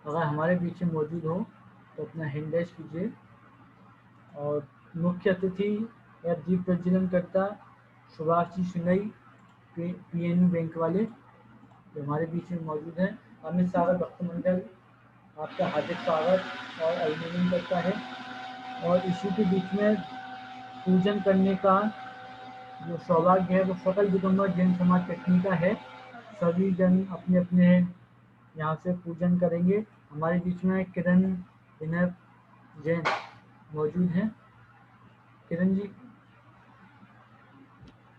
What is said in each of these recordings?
अगर हमारे बीच में मौजूद हो तो अपना हैंड रेज़ कीजिए। और मुख्य अतिथि या दीप प्रज्वलनकर्ता सुभाष जी सिंघई, PNB बैंक वाले, जो हमारे बीच में मौजूद हैं। अमित सागर भक्त मंडल आपका हार्दिक स्वागत और अभिनंदन करता है। और इसी के बीच में पूजन करने का जो सौभाग्य है वो सकल दिगंबर जैन समाज कटनी का है। सभी जन अपने अपने यहाँ से पूजन करेंगे। हमारे बीच में किरण विनय जैन मौजूद हैं। किरण जी,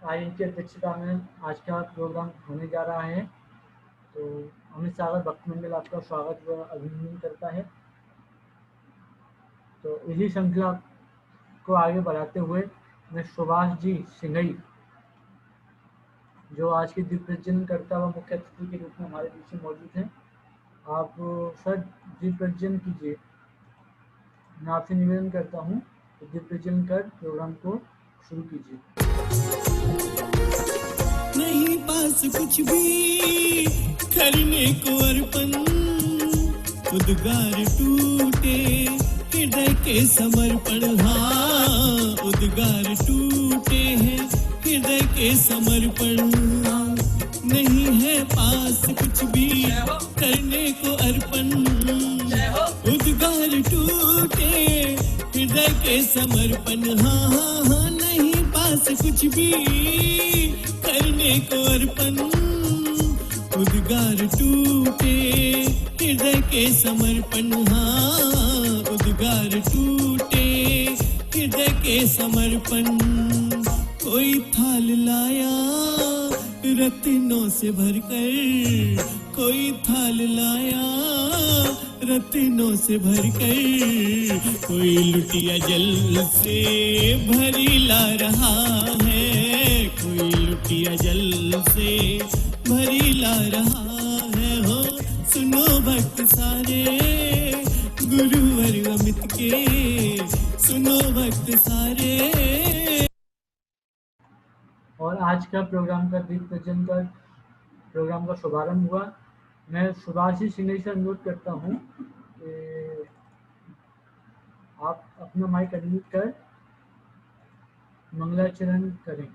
आज इनकी अध्यक्षता में आज का प्रोग्राम होने जा रहा है। तो अमित सागर भक्त मंडल आपका स्वागत व अभिनंदन करता है। तो इसी श्रृंखला को आगे बढ़ाते हुए मैं सुभाष जी सिंघई, जो आज के दीप प्रज्वलनकर्ता व मुख्य अतिथि के रूप में हमारे बीच में मौजूद हैं, आप सर दीप प्रज्वलन कीजिए। मैं आपसे निवेदन करता हूँ कि दीप प्रज्वलन कर प्रोग्राम को शुरू कीजिए। नहीं पास कुछ भी करने को अर्पण, उद्गार टूटे हृदय के समर्पण। हाँ, उद्गार टूटे हैं हृदय के समर्पण। नहीं है पास कुछ भी करने को अर्पण, उद्गार टूटे हृदय के समर्पण। हाँ हाँ हाँ, नहीं पास कुछ भी करने को अर्पण, उद्गार टूटे हृदय के समर्पण। हाँ, उद्गार टूटे हृदय के समर्पण। कोई थाल लाया रत्नों से भरकर, कोई थाल लाया रत्नों से भरकर, कोई लुटिया जल से भरी ला रहा है, कोई लुटिया जल से भरी ला रहा है। हो सुनो भक्त सारे गुरुवर अमित के, सुनो भक्त सारे। और आज का प्रोग्राम का दीप प्रज्वलन का प्रोग्राम का शुभारंभ हुआ। मैं सुभाष जी सिंघई से अनुरोध करता हूँ कि आप अपना माइक अनम्यूट कर मंगलाचरण करें।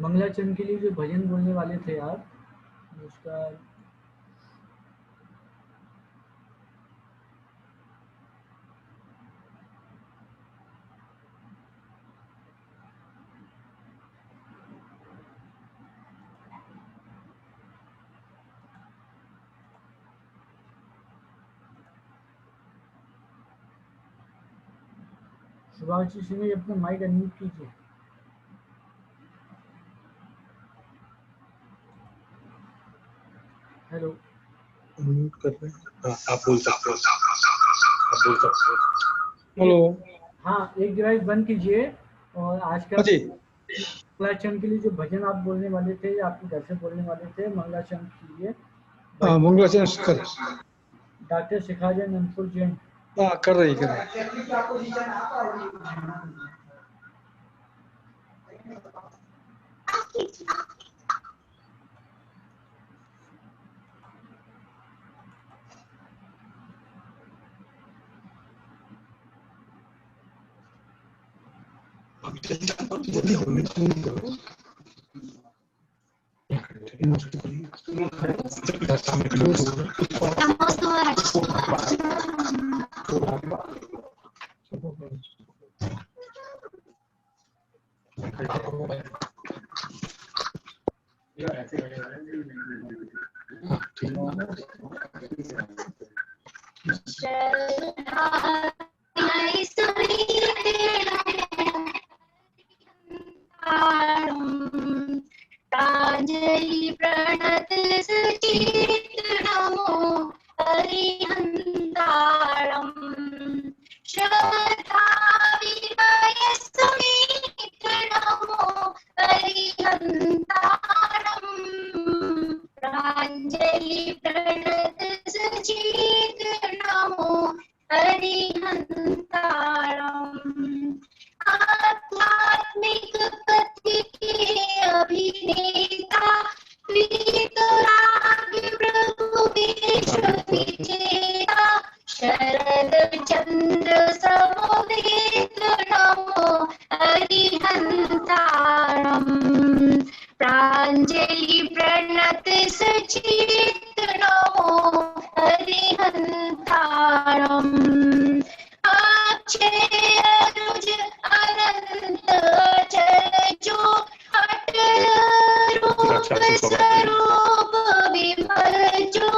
मंगलाचरण के लिए जो भजन बोलने वाले थे आप, उसका सुभाष जी सिंघई अपना माइक अनम्यूट कीजिए। हेलो, अनम्यूट कर रहे हैं। आप बोल सकते हो, आप बोल सकते हो। हेलो, हाँ, एक डिवाइस बंद कीजिए। और आज का जी मंगलाचरण के लिए जो भजन आप बोलने वाले थे, आपके घर से बोलने वाले थे, मंगलाचरण कीजिए। मंगलाचरण कर डॉक्टर शिखा जैन, नंदपुर जैन। हाँ, कर रही कर रही। जल्दी होने करो। प्रांजलि प्रणत सचित नमो हरिहंतारम, श्रद्धा विनय समेत नमो हरिहंतारम। प्रांजलि प्रणत सचित नमो हरिहंतारम। आध्यात्मिक पथ के अभिनेता प्राञ्जलि प्रणत सचित नमो हरिहन्तारम् अक्षय रुज अनंत चरजो अटल रूप स्वरूप विमल जो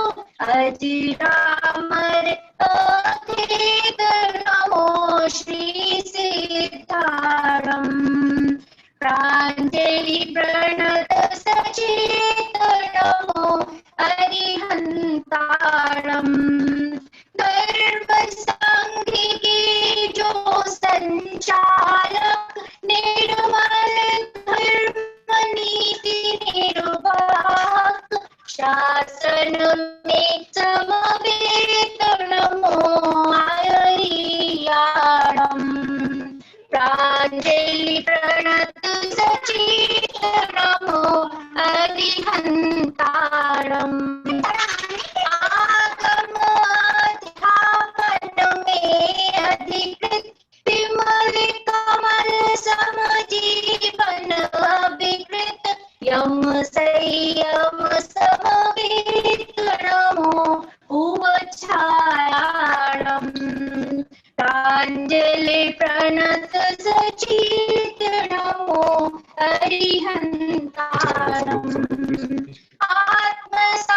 अजरामर अभेद नमो श्री सिद्धारम् प्राञ्जलि प्रणत सचेत नमो हरिहन्तारम् धर्म संघिके जो संचालक निर्मल धर्म नीति निर्वाहक शासन में समवेत नमो हरियाणम् प्राञ्जलि प्रणत सचेत नमो हरिहन्तारम् आगम अध्यापन में अधिकृत विमल कमल समजीवन अभिकृत यम संयम समवेत नमो उपच्छायाणम् प्राञ्जलि प्रणत सचेत नमो हरिहन्तारम् आत्मसाधिनायिन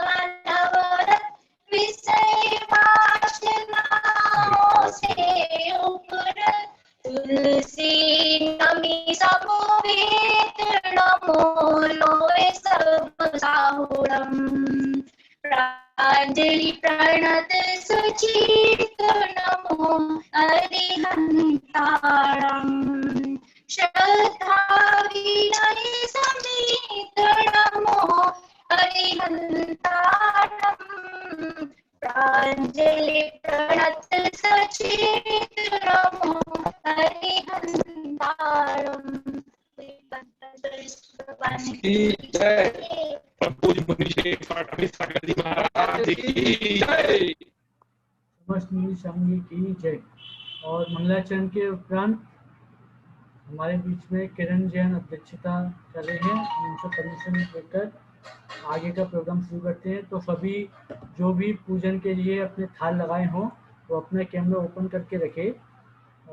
अनवरत विषय वासनाओं से उपरत तुलसी नमी समवेत नमो लोए सब साहुरम् प्राञ्जलि प्रणत सचेत नमो हरिहन्तारम् श्रद्धा विनय समेत नमो हरिहन्तारम् प्राञ्जलि प्रणत सचेत नमो हरिहन्तारम् समस्त नील संघ की जय। और मंगलाचरण के उपरांत हमारे बीच में किरण जैन अध्यक्षता कर रहे हैं। हम उनसे परमिशन लेकर आगे का प्रोग्राम शुरू करते हैं। तो सभी जो भी पूजन के लिए अपने थाल लगाए हों वो अपना कैमरा ओपन करके रखें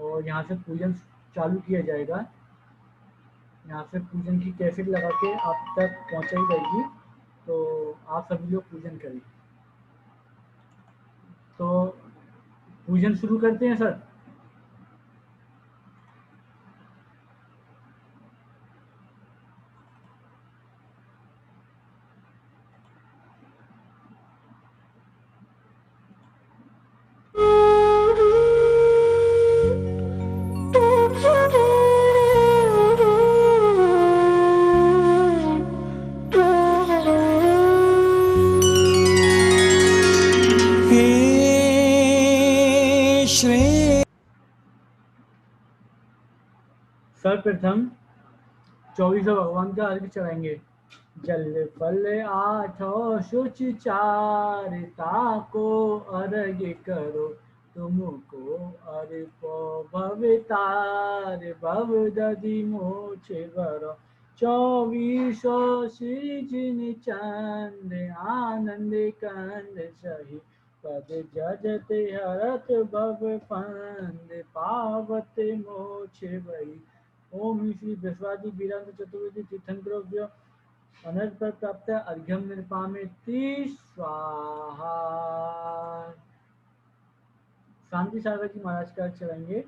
और यहाँ से पूजन चालू किया जाएगा। यहाँ से पूजन की कैसेट लगा के आप तक पहुँचाई जाएगी, तो आप सभी लोग पूजन करें। तो पूजन शुरू करते हैं सर। सर्वप्रथम 24 भगवान का अर्घ चढ़ाएंगे। जल फल आठो शुच चारिता को अर्घ करो तुमको अर्पो भवतार भव दधि मोक्ष भरो 24 सृजन चंद आनंद कंद सही पद जजत हरत भव फंद पावत मोक्ष भई। ओम श्री बृहस्पति वीरांत चतुर्वेदी तीर्थंकरोभ्यो अनर्थ प्राप्त अर्घ्यम निर्पामेति स्वाहा। शांति सागर जी महाराज का चलेंगे।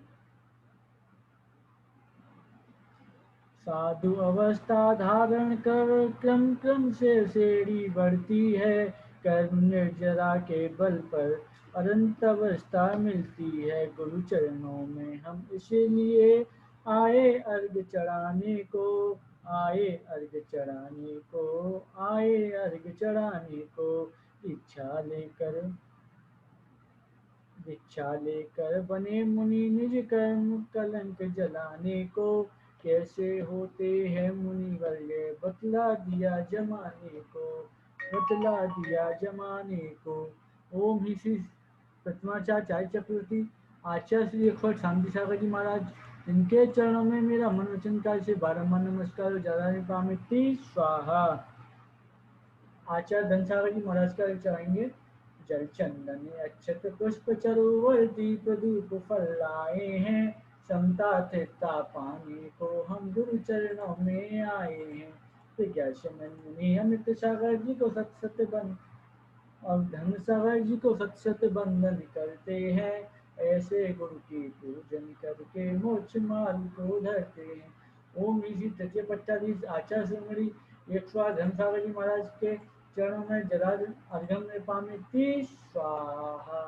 साधु अवस्था धारण कर क्रम क्रम से श्रेणी बढ़ती है। कर्म निर्जरा के बल पर अनंत अवस्था मिलती है। गुरु चरणों में हम इसलिए आए अर्घ चढ़ाने को, आए अर्घ चढ़ाने को, आए अर्घ चढ़ाने को। दीक्षा लेकर बने मुनि निज कर्म कलंक जलाने को। कैसे होते हैं मुनि वर्य बतला दिया जमाने को, बतला दिया जमाने को। ओम ही श्री प्रतिमाचार्य चक्रवर्ती आचार्य श्री 108 शांति सागर जी महाराज इनके चरणों में मेरा मन वचन काल से बारंबार नमस्कार और ज्यादा नहीं पामिति स्वाहा। आचार्य धनसागर जी महाराज का चढ़ाएंगे। जल चंदन अक्षत पुष्प चरोवर दीप धूप फल लाए हैं, समता थिरता पाने को हम गुरु चरणों में आए हैं। प्रज्ञाचंदन मुनि अमित सागर जी को सत सत बंद और धन सागर जी को सत सत बंधन करते हैं, ऐसे गुरु की पूजन करके मोक्ष मार्ग को धरते हैं। ओम ऋषि तृतीय पट्टाधीश आचार्य श्रीमणि 108 धन सागर जी महाराज के चरणों में जरा अर्घ्यम में पामिति स्वाहा।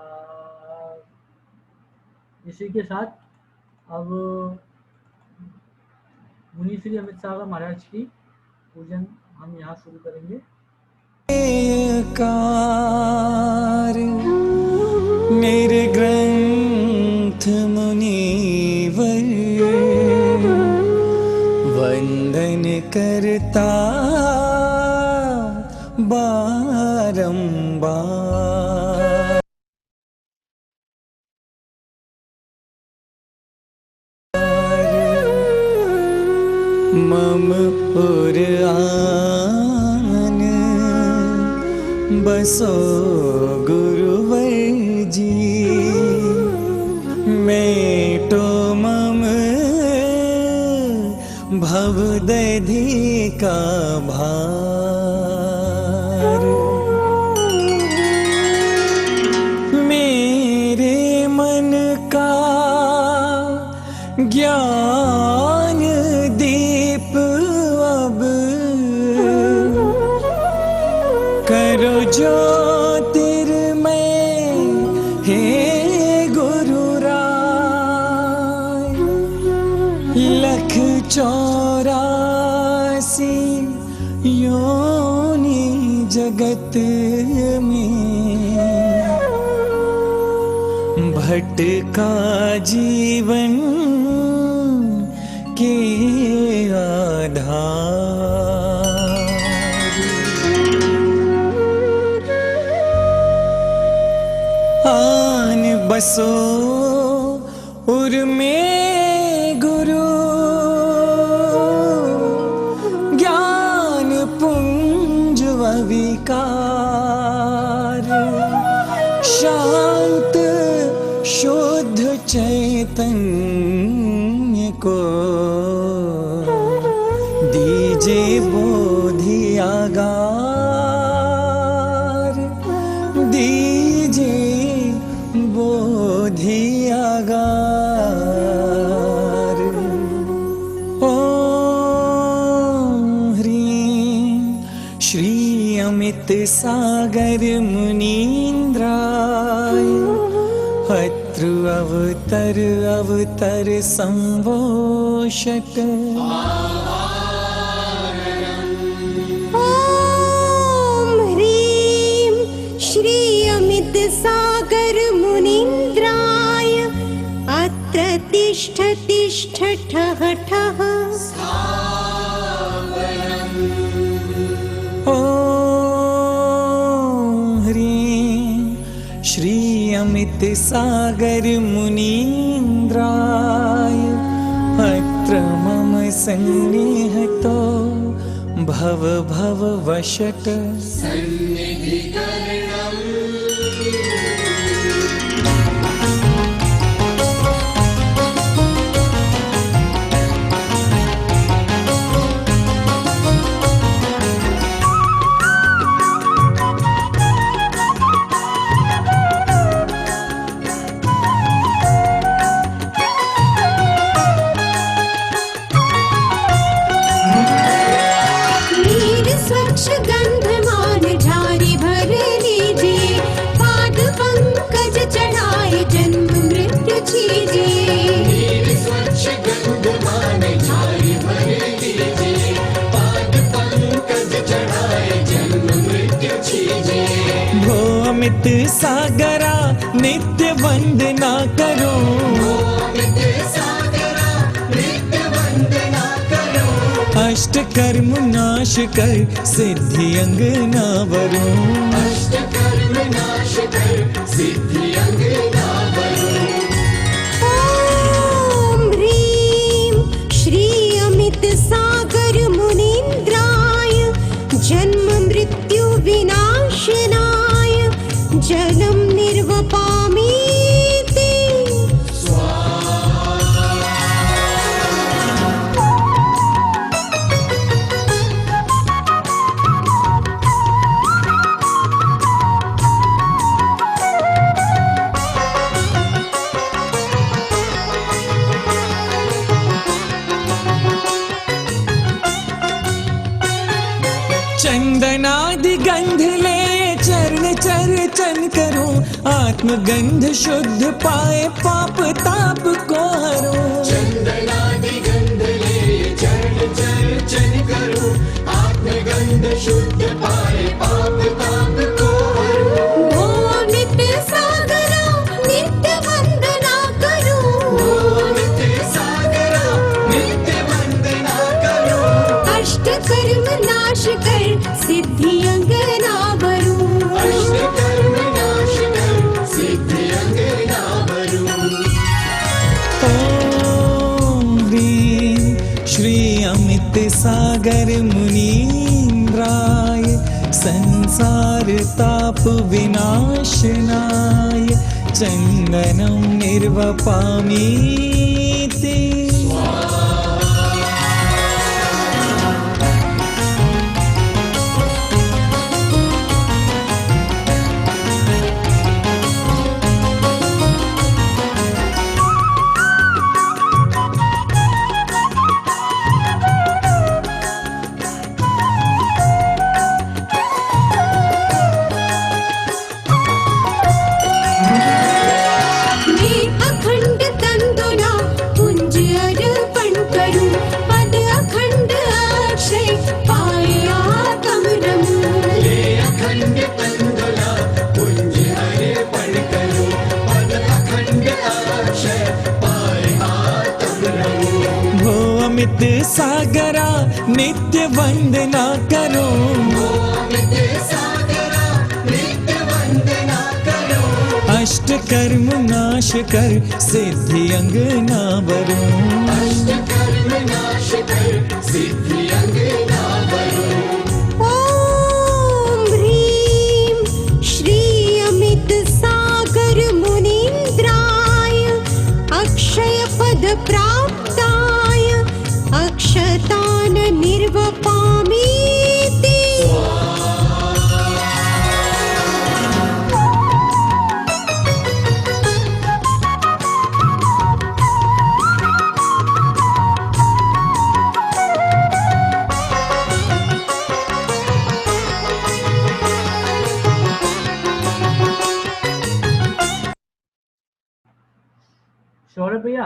इसी के साथ अब मुनि श्री अमित सागर महाराज की पूजन हम यहाँ शुरू करेंगे। मेरे ग्रंथ मुनिवर वंदन करता बारंबार। मम पुराण बसो गुरुवर जी, मेटो मम भवदधि का भार। मेरे मन का ज्ञान दीप अब करो ज्योतिर्मय हे गुरुराय। लख 84 योनि जगत में भटका जीवन के आधार। आन बसो उर में गुरु, ज्ञान पुंज विकार। शांत शुद्ध चैतन्य को दीजे बोधि आगार, दीजे बोधि आगार। ओम ह्रीं श्री अमित सागर मुनीन्द्राय अत्रु अवतर अवतर संवोषट। ओम ह्रीं श्री अमित सागर मुनीन्द्राय अत्र तिष्ठ तिष्ठ ठः ठः। ओम ह्रीं श्री अमित सागर मुनीन्द्राय अत्र मम सन्निहतो भव भव वशट। नीर स्वच्छ गंधमान झारी भर लीजिए, पाद पंकज चढ़ाए जन्म मृत्यु छीजिए। नीर स्वच्छ गंधमान झारी भर लीजिए, पाद पंकज चढ़ाए जन्म मृत्यु छीजिए। भो अमित सागरा नित्य वंदना करो, अमित सागरा नित्य वंदना करो। अष्ट कर्म नाश कर सिद्धि अंग ना वरो। अष्ट कर्म नाश कर सिद्धि अंग ना वरो। ओम ह्रीं चंदनादि गंध ले चरण चर्चन करूं, आत्मगंध शुद्ध पाए पाप ताप को हरूं। चंदनादि गंध ले चरण चर्चन करूं, आत्मगंध शुद्ध पाए पाप ताप को हरूं। ओ नित्य सागरा नित्य वंदना करूं, ओ नित्य सागरा नित्य वंदना करूं। अष्ट कर्म नाश कर सिद्धि अंगना भरूं। अष्ट कर्म नाश कर सिद्धि अंगना भरूं। ओम ह्रीं श्री अमित सागर मुनीन्द्राय, संसार ताप विनाशनाय, चंदनं निर्वपामीति। मैं अखंड तंदुला पुंज अर्पण करूं, पद अखंड अक्षय पाए आत्म रमूं। ले अखंड तंदुला पुंज अर्पण करूं, पद अखंड अक्षय पाए आत्म रमूं। भो अमित सागरा नित्य वंदना करूं, अमित सागरा नित्य वंदना करूं। अष्ट कर्म नाश कर सिद्धि अंगना भरूं। अष्ट कर्म नाश कर सिद्धि अंगना भरूं। ओम ह्रीं श्री अमित सागर मुनीन्द्राय, अक्षय पद प्राप्ताय, अक्षतान निर्वपामीति। सौरभ भैया,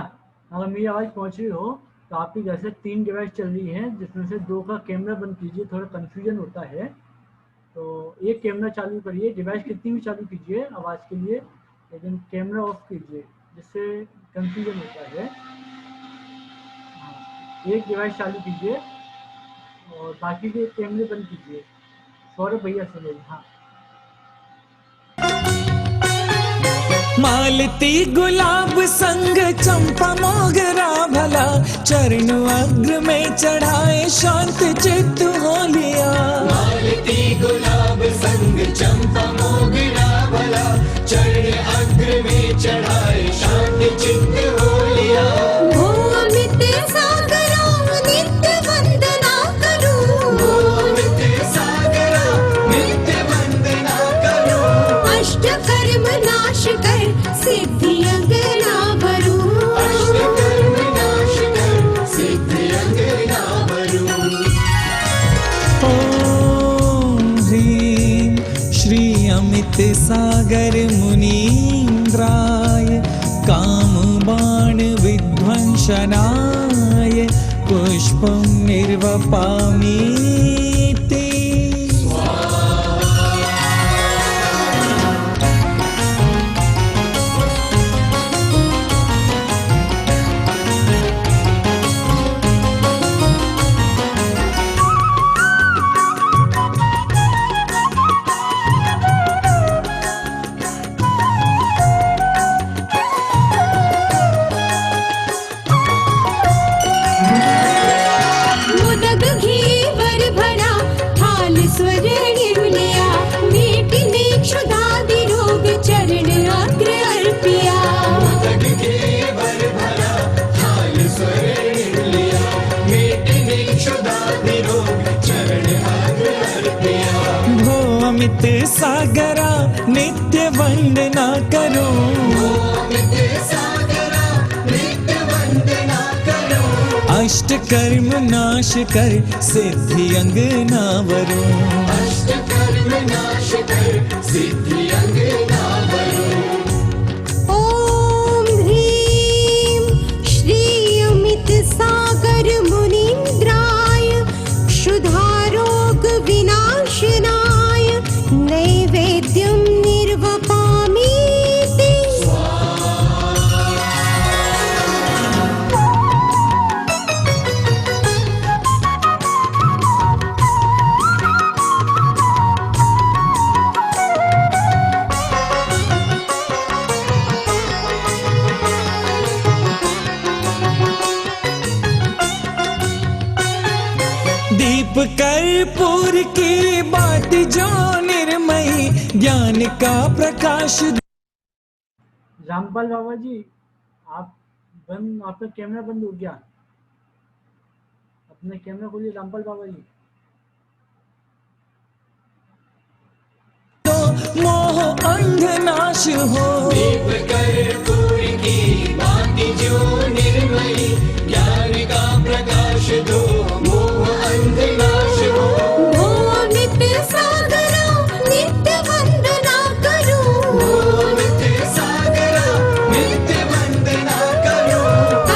अगर मेरी आवाज़ पहुंच रही हो तो आपके घर से 3 डिवाइस चल रही है, जिसमें से 2 का कैमरा बंद कीजिए, थोड़ा कन्फ्यूजन होता है। तो एक कैमरा चालू करिए, डिवाइस कितनी भी चालू कीजिए आवाज़ के लिए, लेकिन कैमरा ऑफ कीजिए, जिससे कन्फ्यूजन होता है। हाँ, एक डिवाइस चालू कीजिए और बाकी के कैमरे बंद कीजिए। सौरभ भैया से बोलिए। हाँ, मालती गुलाब संग चंपा मोगरा भला, चरण अग्र में चढ़ाए शांत चित्त हो लिया। मालती गुलाब संग चंपा मोगरा भला, चरण अग्र में चढ़ाए शांत चित्त हो लिया। ओ अमित सागरा नित्य वंदना करूं, अमित सागरा नित्य वंदना करूं। अष्ट कर्म नाश कर सिद्धि अंगना भरूं। अष्ट कर्म नाश कर सिद्धि अंगना भरूं। ओम ह्रीं श्री अमित सागर मुनीन्द्राय, काम बाण विध्वंसनाय, पुष्पं निर्वपामीति। मुदग घी अष्ट कर्म नाश कर सिद्धि अंग ना वरो अष्ट कर्म नाश कर सिद्धि अंग ना वरो ॐ ह्रीं श्री अमित सागर मुनीन्द्राय क्षुधारोग विनाशनाय नैवेद्यं निर्वपामि ते। दीप कर्पूर की बात जो निर्मयी ज्ञान का प्रकाश। रामपाल बाबा जी, आपका कैमरा बंद हो गया। अपना कैमरा खोलिए रामपाल बाबा जी। तो मोह अंध नाश हो दीप कर्पूर की बाती जो निर्मयी ज्ञान का प्रकाश दो मोह अंध नाश हो भो अमित सागरा नित्य वंदना करो नित्य सागरा नित्य वंदना करो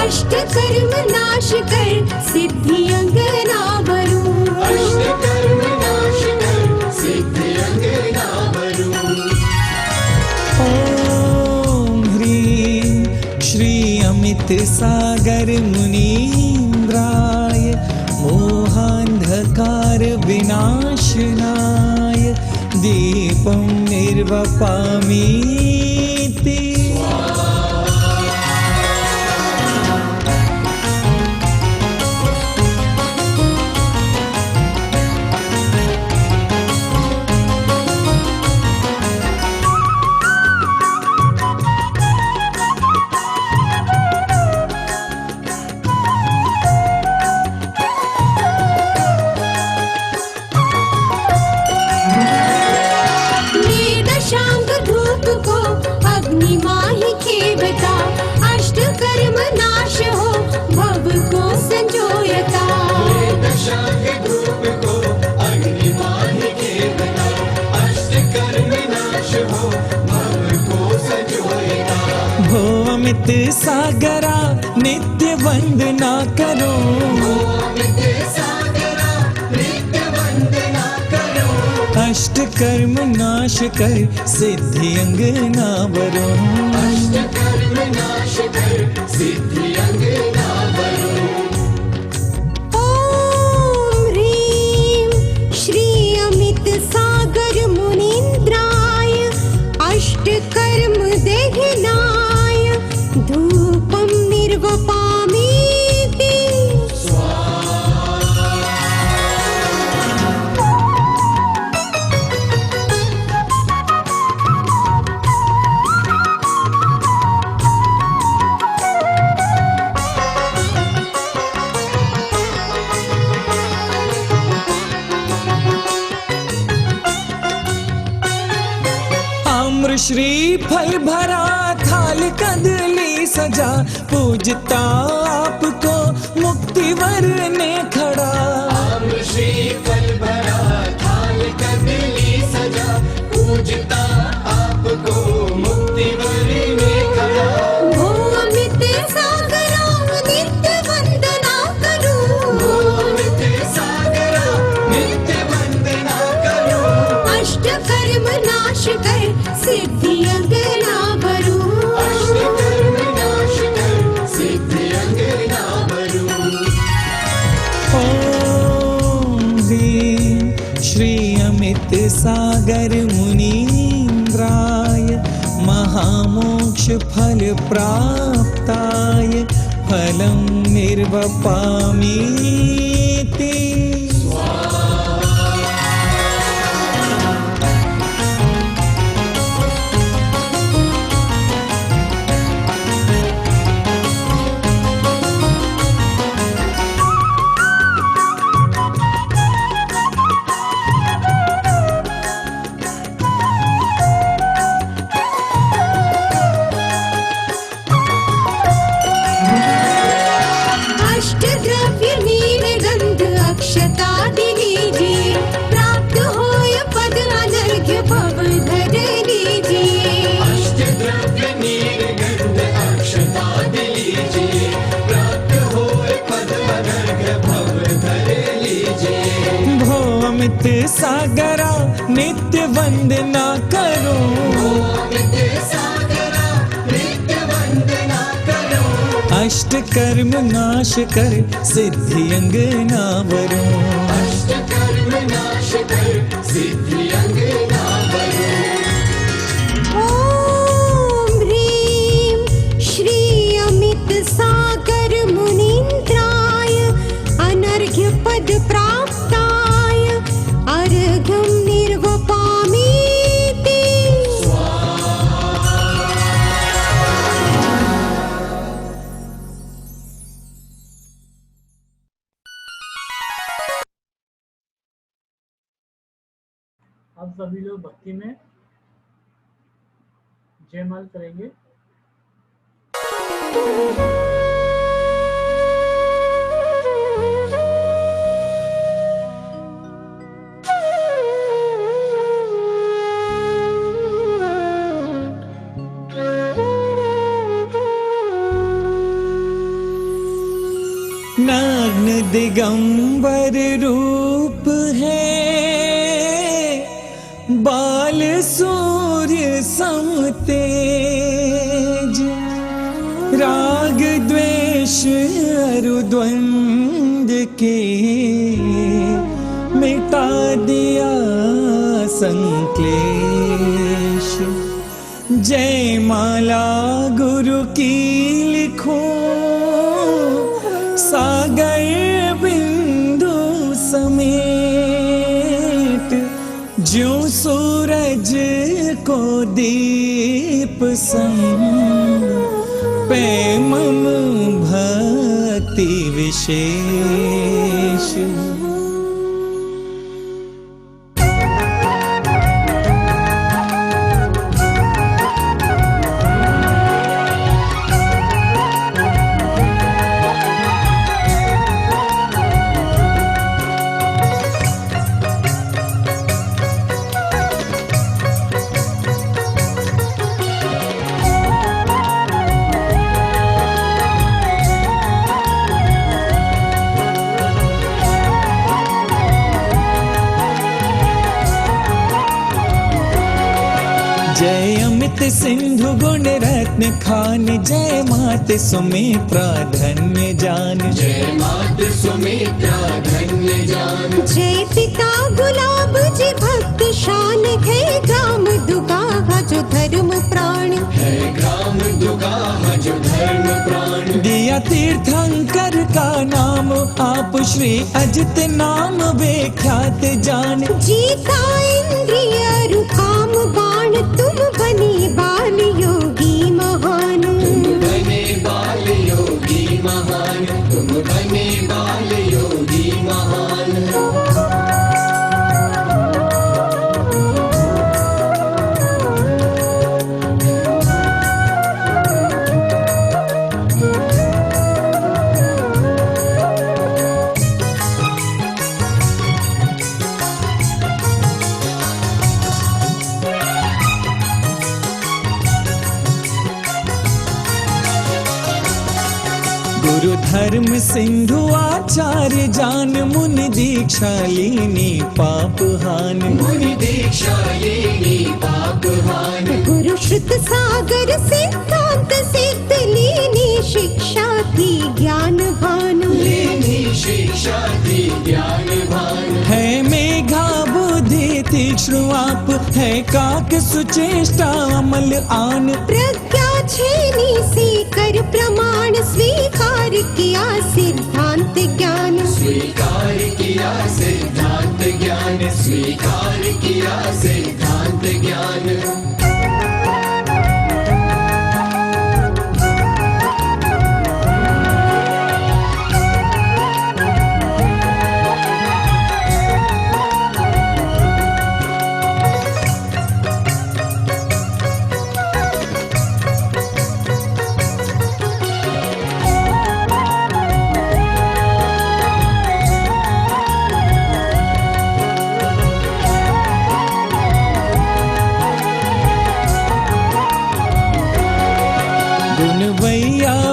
अष्ट कर्म नाश कर सिद्धि अंग ना वरो अष्ट कर्म नाश कर सिद्धि अंग ना वरो ओम ह्रीं श्री अमित सागर मुनीन्द्राय मोहांधकार विनाशनाय दीपं निर्वपामि ते। वेद शांग धूप को अग्नि माहि खेवता अष्ट कर्म नाश हो भव को संजोयता दशांग धूप को अग्निमाहि के बता अष्ट कर्म नाश हो भव को संजोएगा भो अमित सागरा नित्य वंदना करो अमित सागरा नित्य वंदना करो अष्ट कर्म नाश कर सिद्धि अंग ना वरो अष्ट कर्म नाश कर सिद्धि अंग ना वरो ॐ ह्रीं श्री अमित सागर मुनीन्द्राय अष्ट कर्म देहनाय धूपं निर्वपामि ते। आम्र श्री फल भरा थाल कदली सजा पूजता आपको मुक्ति वरने खड़ा आम्र श्री फल भरा थाल कदली सजा पूजता आपको मुक्ति वरने खड़ा भो अमित सागरा नित्य वंदना करो नित्य सागरा नित्य वंदना करो अष्ट कर्म नाश कर सिद्धि अंग ना वरो अष्ट कर्म नाश कर सिद्धि अंग ना वरो ओम ह्रीं श्री अमित सागर मुनीन्द्राय महामोक्ष फल प्राप्ताय फलं निर्वपामि ते। अष्ट द्रव्य अमित सागरा नित्य वंदना करो। अमित सागरा नित्य वंदना करो। अष्ट कर्म नाश कर सिद्धि अंगना वरो। अष्ट कर्म नाश कर सिद्धि अंगना वरो। ॐ ह्रीं श्री अमित सागर मुनीन्द्राय अनर्घ्य पद प्राप्ताय अर्घ्यं निर्वपामीति। अब सभी लोग भक्ति में जयमाल करेंगे। नग्न दिगंबर रूप है, बाल सूर्य समतेज। राग द्वेष अरु द्वंद्व के मिटा दिया संक्लेश। जय माला गुरु की लिखो, सागर बिंदु समेत। ज्यों सूरज को दीप संग, पैमम भक्ति विशेष। जय अमित सिंधु गुण रत्न खान, जय मात सुमित्रा धन्य जान। जय मात सुमित्रा धन्य जान। जय पिता गुलाब जी भक्त शान, है ग्राम दुगाहा जो धर्म प्राण। है ग्राम दुगाहा जो धर्म प्राण। दिया तीर्थंकर का नाम, आप श्री अजित नाम विख्यात जान। जीता इंद्रिय रुकाम बाण, तुम बने बाल योगी महान। तुम बने बाल योगी महान। तुम बने बाल योगी महान। गुरु धर्म सिंधु आचार्य जान, मुनि दीक्षा लीनी पाप हान। मुनि दीक्षा लेनी पाप हान। गुरु श्रुत सागर सिद्धांत सिद्ध, लीनी शिक्षा थी ज्ञान भान। लेनी शिक्षा थी ज्ञान भान। है मेघा बुद्धि तीक्ष्ण आप, है काक सुचेष्टा अमल आन। प्रज्ञा छेनी सी कर प्रमाण, स्वीकार किया सिद्धांत ज्ञान। स्वीकार किया सिद्धांत ज्ञान। स्वीकार किया सिद्धांत ज्ञान।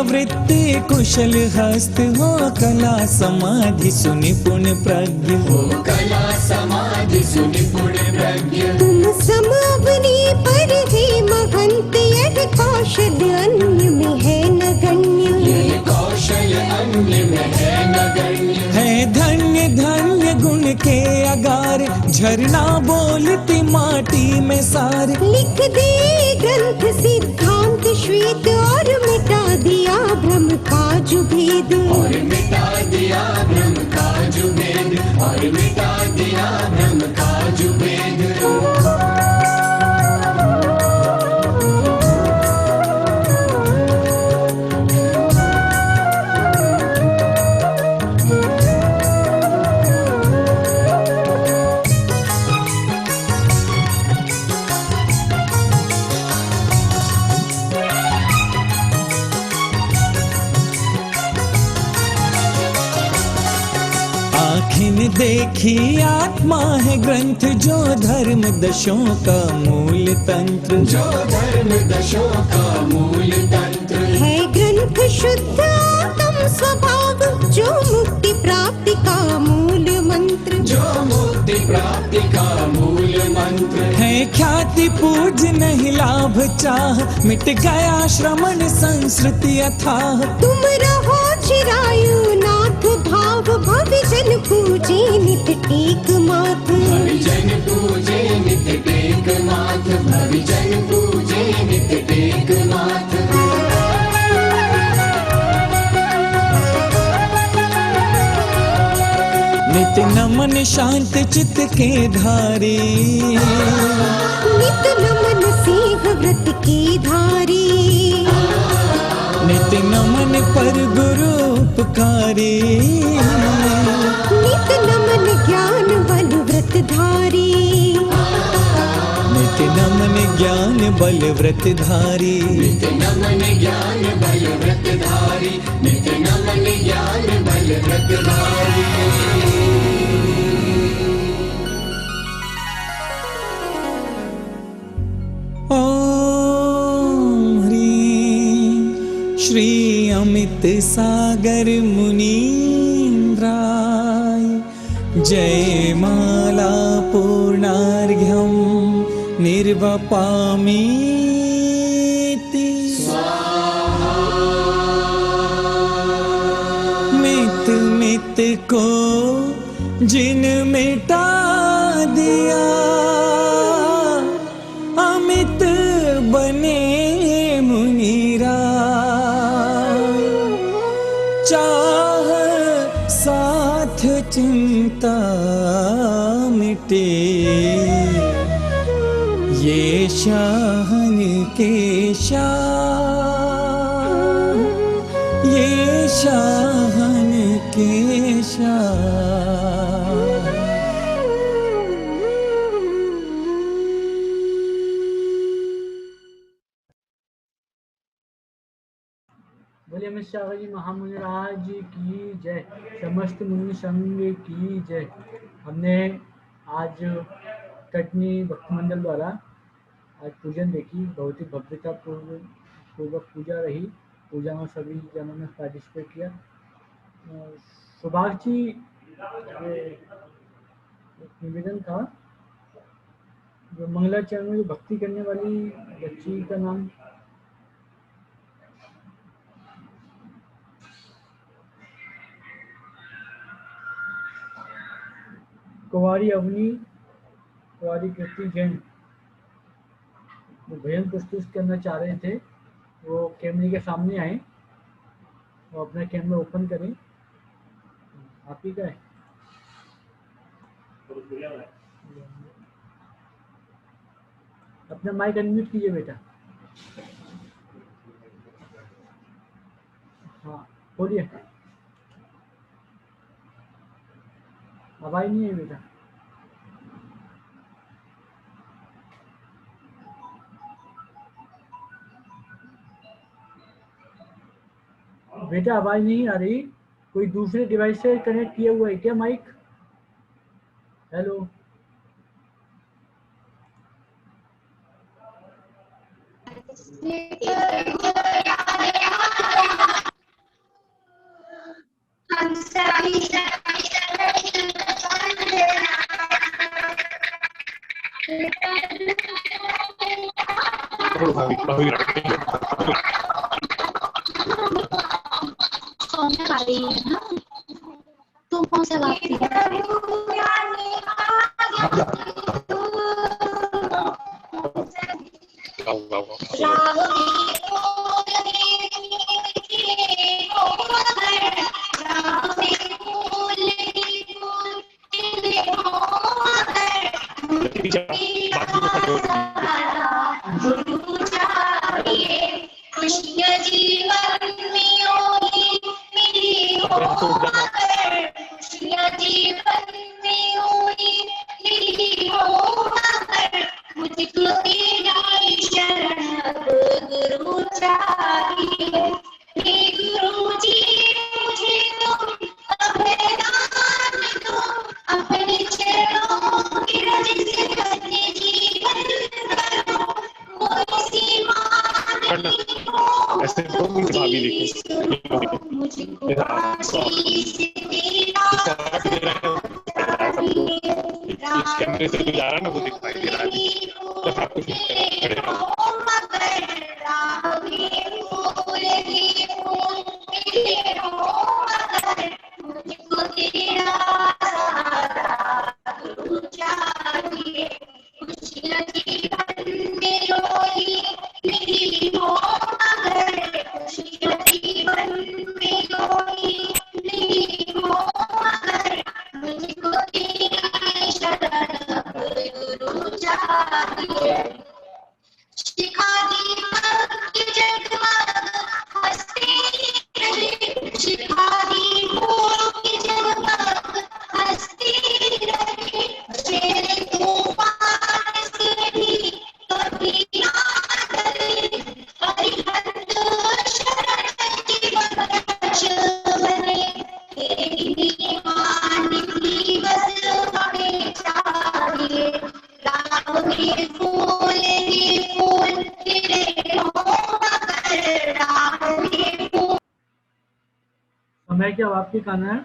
वृत्ति कुशल हस्त, हो कला समाधि सुनिपुण प्रज्ञ। हो कला समाधि सुनिपुण प्रज्ञ तुम सम अवनी पर हे महंत, यह कौशल अन्य में है नगण्य। यह कौशल अन्य में है नगण्य। है धन्य धन्य गुण के अगार, झरना बोलती माटी में सार। लिख दे ग्रंथ सिद्धांत श्वेत, और मिटा दिया भ्रम का जो भेद। और मिटा दिया ब्रह्म का जो भेद, और मिटा दिया ब्रह्म का जो भेद। आखिन देखी आत्मा है ग्रंथ, जो धर्म दशों का मूल तंत्र। जो धर्म दशों का मूल तंत्र। है ग्रंथ शुद्ध आत्म स्वभाव, जो मुक्ति प्राप्ति का मूल मंत्र। जो मुक्ति प्राप्ति का मूल मंत्र। है ख्याति पूज नहीं लाभ चाह, मिट गया श्रमण संस्कृति अथाह। तुम रहो चिरायु नाथ भाव, भविजन पूजे नित टेक माथ। भविजन पूजे नित टेक माथ। भविजन पूजे नित टेक माथ। नित नमन शांत चित्त के धारी, नित नमन सिंह व्रत की धारी। नित नमन पर गुरु उपकारी, नित नमन ज्ञान बल व्रत धारी। नित नमन ज्ञान बल व्रत धारी। नित नमन ज्ञान बल व्रत धारी। नित नमन ज्ञान बल व्रत धारी। ओम ह्रीं श्री अमित सागर मुनीन्द्राय, जय माला पूर्णार्घ्यं निर्वपामीति। मित मित को जिन मिटा दिया, अमित बने मुनिराय। चाह साथ चिंता मिटे, ये शाहन के शाह। ये शाहन के शाह। बोले अमित शाह जी महामुनि राज की जय, समस्त मुनि संघ की जय। हमने आज कटनी भक्ति मंडल द्वारा आज पूजन देखी, बहुत ही भव्यता पूर्वक पूजा रही। पूजा में सभी जनों ने पार्टिसिपेट किया। सुभाष जी, एक निवेदन था, जो मंगलाचरण में भक्ति करने वाली बच्ची का नाम कुंवारी अवनी, कुंवारी कीर्ति जैन, वो भजन प्रस्तुत करना चाह रहे थे। वो कैमरे के सामने आए, वो अपना कैमरा ओपन करें। आप ही का है? अपना माइक अनम्यूट कीजिए बेटा। हाँ बोलिए। आवाज नहीं है बेटा। बेटा आवाज नहीं आ रही। कोई दूसरे डिवाइस से कनेक्ट किया हुआ है क्या माइक? हेलो सौम्या गा रही है ना, तुम कौन सा गाती खुशियाँ जीवन में होली मेरी हो मगर, खुशियाँ जीवन में होली मेरी हो मगर, मुझको तेरा शरण अब गुरु चाहिए। हे गुरु जी मुझे तुम अभयदान दो, अपने चरणों की रज से अपने जीवन करो, कोई सीमा ऐसे तो भाभी मुझको आशीष तेरा कैमरे से जा रहा है ना, वो दिखाई दे रहा शिखा दीपक की जगमग हंसती रहे, शिखा दीपक की जगमग हंसती रहे, शेर तूफान से भी कभी ना डरे, अरिहंत शरण जीवन रक्ष बने, तेरी मान की बस हमें चाहिए, राम के फूल ही फूल खिले हो मगर, राम के फूल। समय के अब आपके खाना है।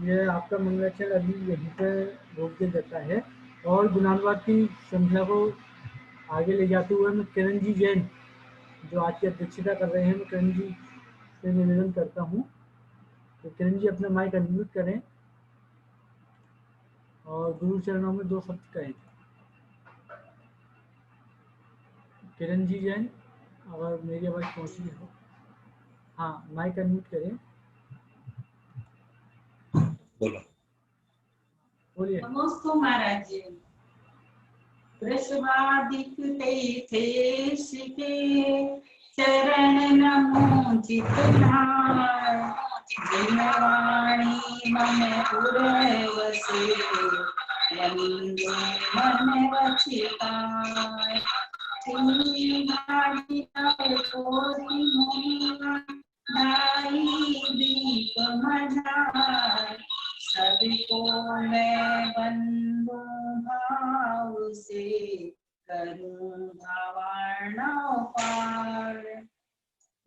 ये आपका मंगलाचरण अभी यहीं पर रोक दिया जाता है और गुणानुवाद की संख्या को आगे ले जाते हुए मैं किरण जी जैन जो आज की अध्यक्षता कर रहे हैं, मैं किरण जी से निवेदन करता हूँ। तो किरण जी अपना माइक अनम्यूट करें और गुरु चरणों में 2 शब्द कहें। किरण जी जैन, अगर मेरी आवाज़ पहुँची हो, हाँ माइक अनम्यूट करें, बोलो। बोलिए। नमस्ते महाराज जी। वृषभादित्य थे शिके चरण नमोचित धार, जिनवाणी मन उर्वशी वंदे मन वचिताय, तिन्हीं भागिता कोटि मोहिमा दाई दीप मझार, सभी को मैं बंधु भाव से करूं भावार्णव पार।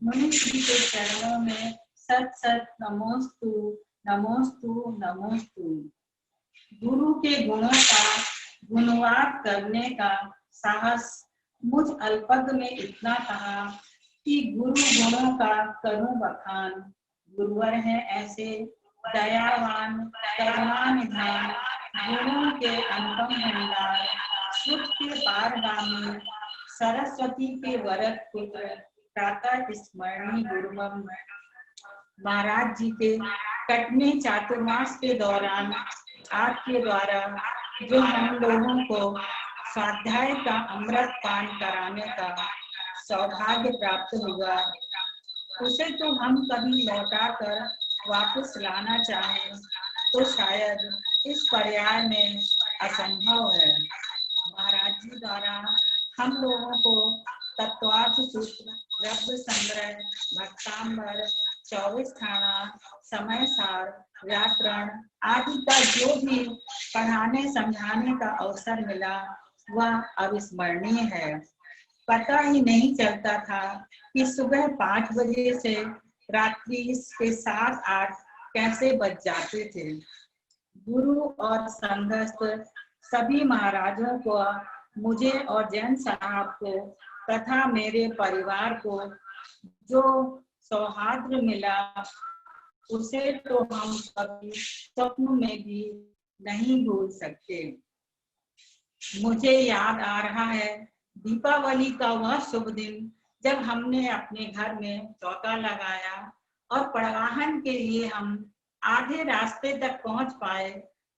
मुनि श्री के चरणों में सत सत नमोस्तु नमोस्तु नमोस्तु। गुरु के गुणों का गुणवाद करने का साहस मुझ अल्पज्ञ में इतना कहा कि गुरु गुणों का करूं बखान। गुरुवर है ऐसे दयावान करुणा निधान, गुणों के अनुपम भंडार, सुख के पारगामी, सरस्वती के वरद पुत्र, प्रातः स्मरणीय गुरुमम। महाराज जी के कटने चातुर्मास के दौरान आपके द्वारा जो हम लोगों को स्वाध्याय का अमृत पान कराने का सौभाग्य प्राप्त हुआ, उसे तो हम कभी लौटा कर वापस लाना चाहें तो शायद इस पर्याय में असंभव है। महाराज जी द्वारा हम लोगों को तत्वार्थ सूत्र, द्रव्य संग्रह, भक्तांबर, 24 खाना, समय सार, व्याकरण आदि का जो भी पढ़ाने समझाने का अवसर मिला वह अविस्मरणीय है। पता ही नहीं चलता था कि सुबह 5 बजे से रात्रि के 7-8 कैसे बज जाते थे। गुरु और संघस्थ सभी महाराजों को मुझे और जैन साहब को तथा मेरे परिवार को जो सौहार्द मिला उसे तो हम कभी स्वप्न में भी नहीं भूल सकते। मुझे याद आ रहा है दीपावली का वह शुभ दिन जब हमने अपने घर में चौका लगाया और परिवहन के लिए हम आधे रास्ते तक पहुंच पाए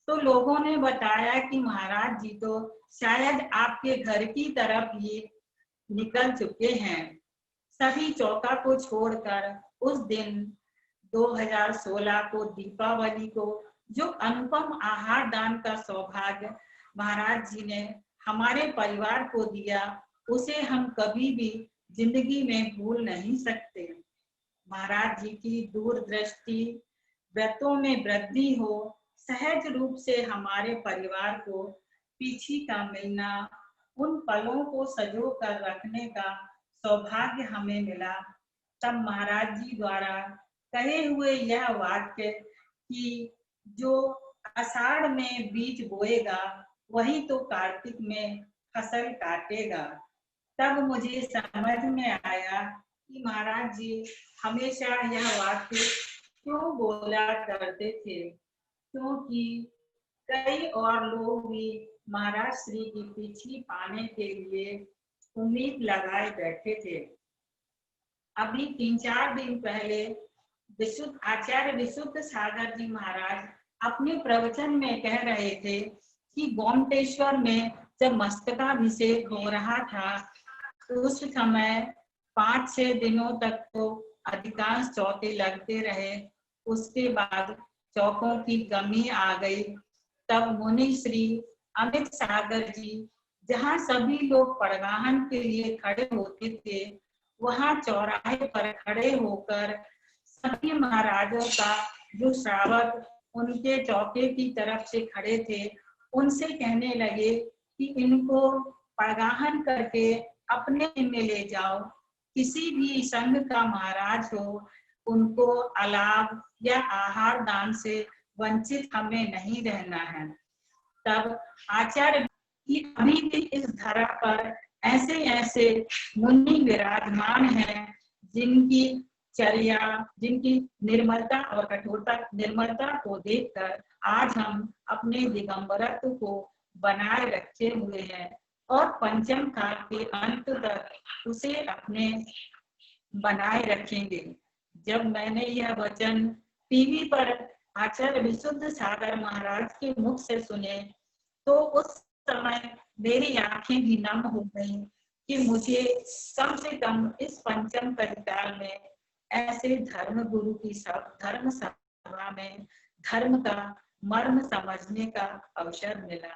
तो लोगों ने बताया कि महाराज जी तो शायद आपके घर की तरफ ही निकल चुके हैं। सभी चौका को छोड़कर उस दिन 2016 को दीपावली को जो अनुपम आहार दान का सौभाग्य महाराज जी ने हमारे परिवार को दिया उसे हम कभी भी जिंदगी में भूल नहीं सकते। महाराज जी की दूरदृष्टि, व्रतों में वृद्धि हो, सहज रूप से हमारे परिवार को पीछी का मिलना, उन पलों को सजो कर रखने का सौभाग्य हमें मिला। तब महाराज जी द्वारा कहे हुए यह वाक्य कि जो आषाढ़ में बीज बोएगा वही तो कार्तिक में फसल काटेगा, तब मुझे समझ में आया कि महाराज जी हमेशा यह वाक्य क्यों बोला करते थे, क्योंकि कई और लोग भी महाराज श्री की पीछी पाने के लिए उम्मीद लगाए बैठे थे। अभी 3-4 दिन पहले आचार्य विशुद्ध सागर जी महाराज अपने प्रवचन में कह रहे थे कि गोमटेश्वर में जब मस्तकाभिषेक हो रहा था उस समय 5-6 दिनों तक तो अधिकांश चौके लगते रहे। उसके बाद चौकों की कमी आ गई। तब मुनि श्री अमित सागर जी जहाँ सभी लोग परिवहन के लिए खड़े होते थे वहाँ चौराहे पर खड़े होकर सभी महाराजों का जो श्रावक उनके चौके की तरफ से खड़े थे उनसे कहने लगे कि इनको परिवहन करके अपने में ले जाओ, किसी भी संघ का महाराज हो उनको अलाभ या आहार दान से वंचित हमें नहीं रहना है। तब आचार्य की अभी भी इस धरा पर ऐसे ऐसे मुनि विराजमान हैं जिनकी चर्या, जिनकी निर्मलता और कठोरता, निर्मलता को देखकर आज हम अपने दिगंबरत्व को बनाए रखे हुए हैं और पंचम काल के अंत तक उसे अपने बनाए रखेंगे। जब मैंने यह वचन टीवी पर आचार्य विशुद्ध सागर महाराज के मुख से सुने तो उस समय मेरी आंखें भी नम हो गईं कि मुझे कम से कम इस पंचम कलिकाल में ऐसे धर्म गुरु की धर्म सभा में धर्म का मर्म समझने का अवसर मिला।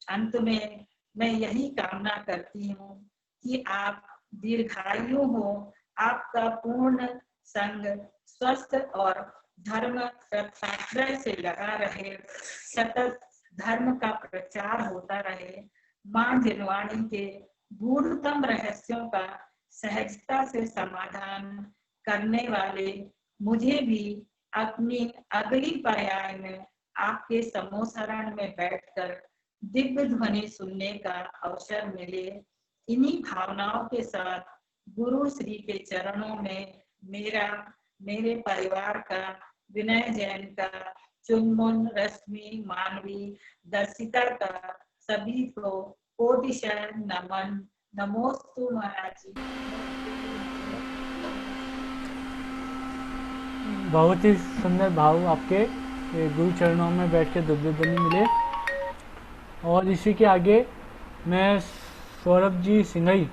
अंत में मैं यही कामना करती हूँ कि आप दीर्घायु हो, आपका पूर्ण संग स्वस्थ और धर्म रक्षाश्रय से लगा रहे, सतत धर्म का प्रचार होता रहे। माँ जिनवाणी के गूढ़तम रहस्यों का सहजता से समाधान करने वाले मुझे भी अपनी अगली पर्याय में आपके समोसरण में बैठकर दिव्य ध्वनि सुनने का अवसर मिले। इन्हीं भावनाओं के साथ गुरु श्री के चरणों में मेरा, मेरे परिवार का, विनय जैन का, चुनमुन, रश्मि, मानवी, दर्शिता का सभी को कोटिशः नमन। नमोस्तु महाराज जी। बहुत ही सुंदर भाव आपके गुरु चरणों में बैठ के दिव्य ध्वनि मिले। और इसी के आगे मैं सौरभ जी सिंघई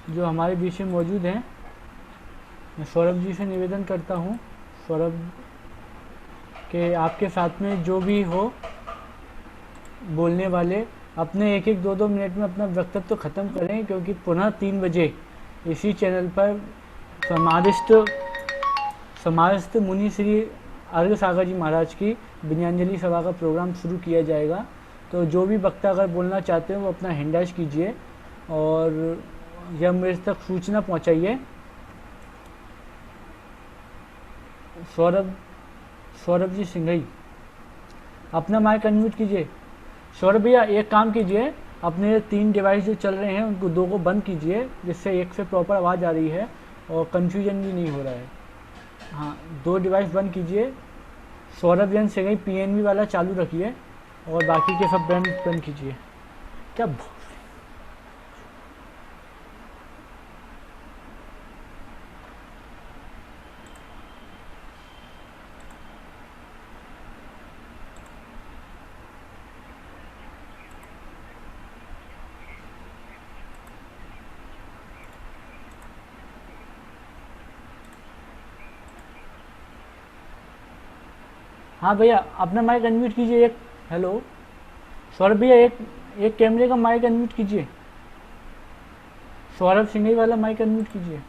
जो हमारे बीच में मौजूद हैं, मैं सौरभ जी से निवेदन करता हूं सौरभ के आपके साथ में जो भी हो बोलने वाले अपने 1-1, 2-2 मिनट में अपना वक्तव्य तो ख़त्म करें, क्योंकि पुनः 3 बजे इसी चैनल पर समाधिस्थ मुनि श्री अर्घ सागर जी महाराज की विनयाञ्जलि सभा का प्रोग्राम शुरू किया जाएगा। तो जो भी वक्ता अगर बोलना चाहते हैं वो अपना हैंडैश कीजिए और यह मेरे तक सूचना पहुंचाइए। सौरभ जी सिंघई अपना माइक अनम्यूट कीजिए। सौरभ भैया एक काम कीजिए, अपने 3 डिवाइस जो चल रहे हैं उनको 2 को बंद कीजिए, जिससे एक से प्रॉपर आवाज़ आ रही है और कंफ्यूजन भी नहीं हो रहा है। हाँ, 2 डिवाइस बंद कीजिए। सौरभ जैन से गई PNB वाला चालू रखिए और बाकी के सब बंद कीजिए। क्या हाँ भैया, अपना माइक अनम्यूट कीजिए। एक हेलो सौरभ भैया, एक कैमरे का माइक अनम्यूट कीजिए। सौरभ सिंघई वाला माइक अनम्यूट कीजिए।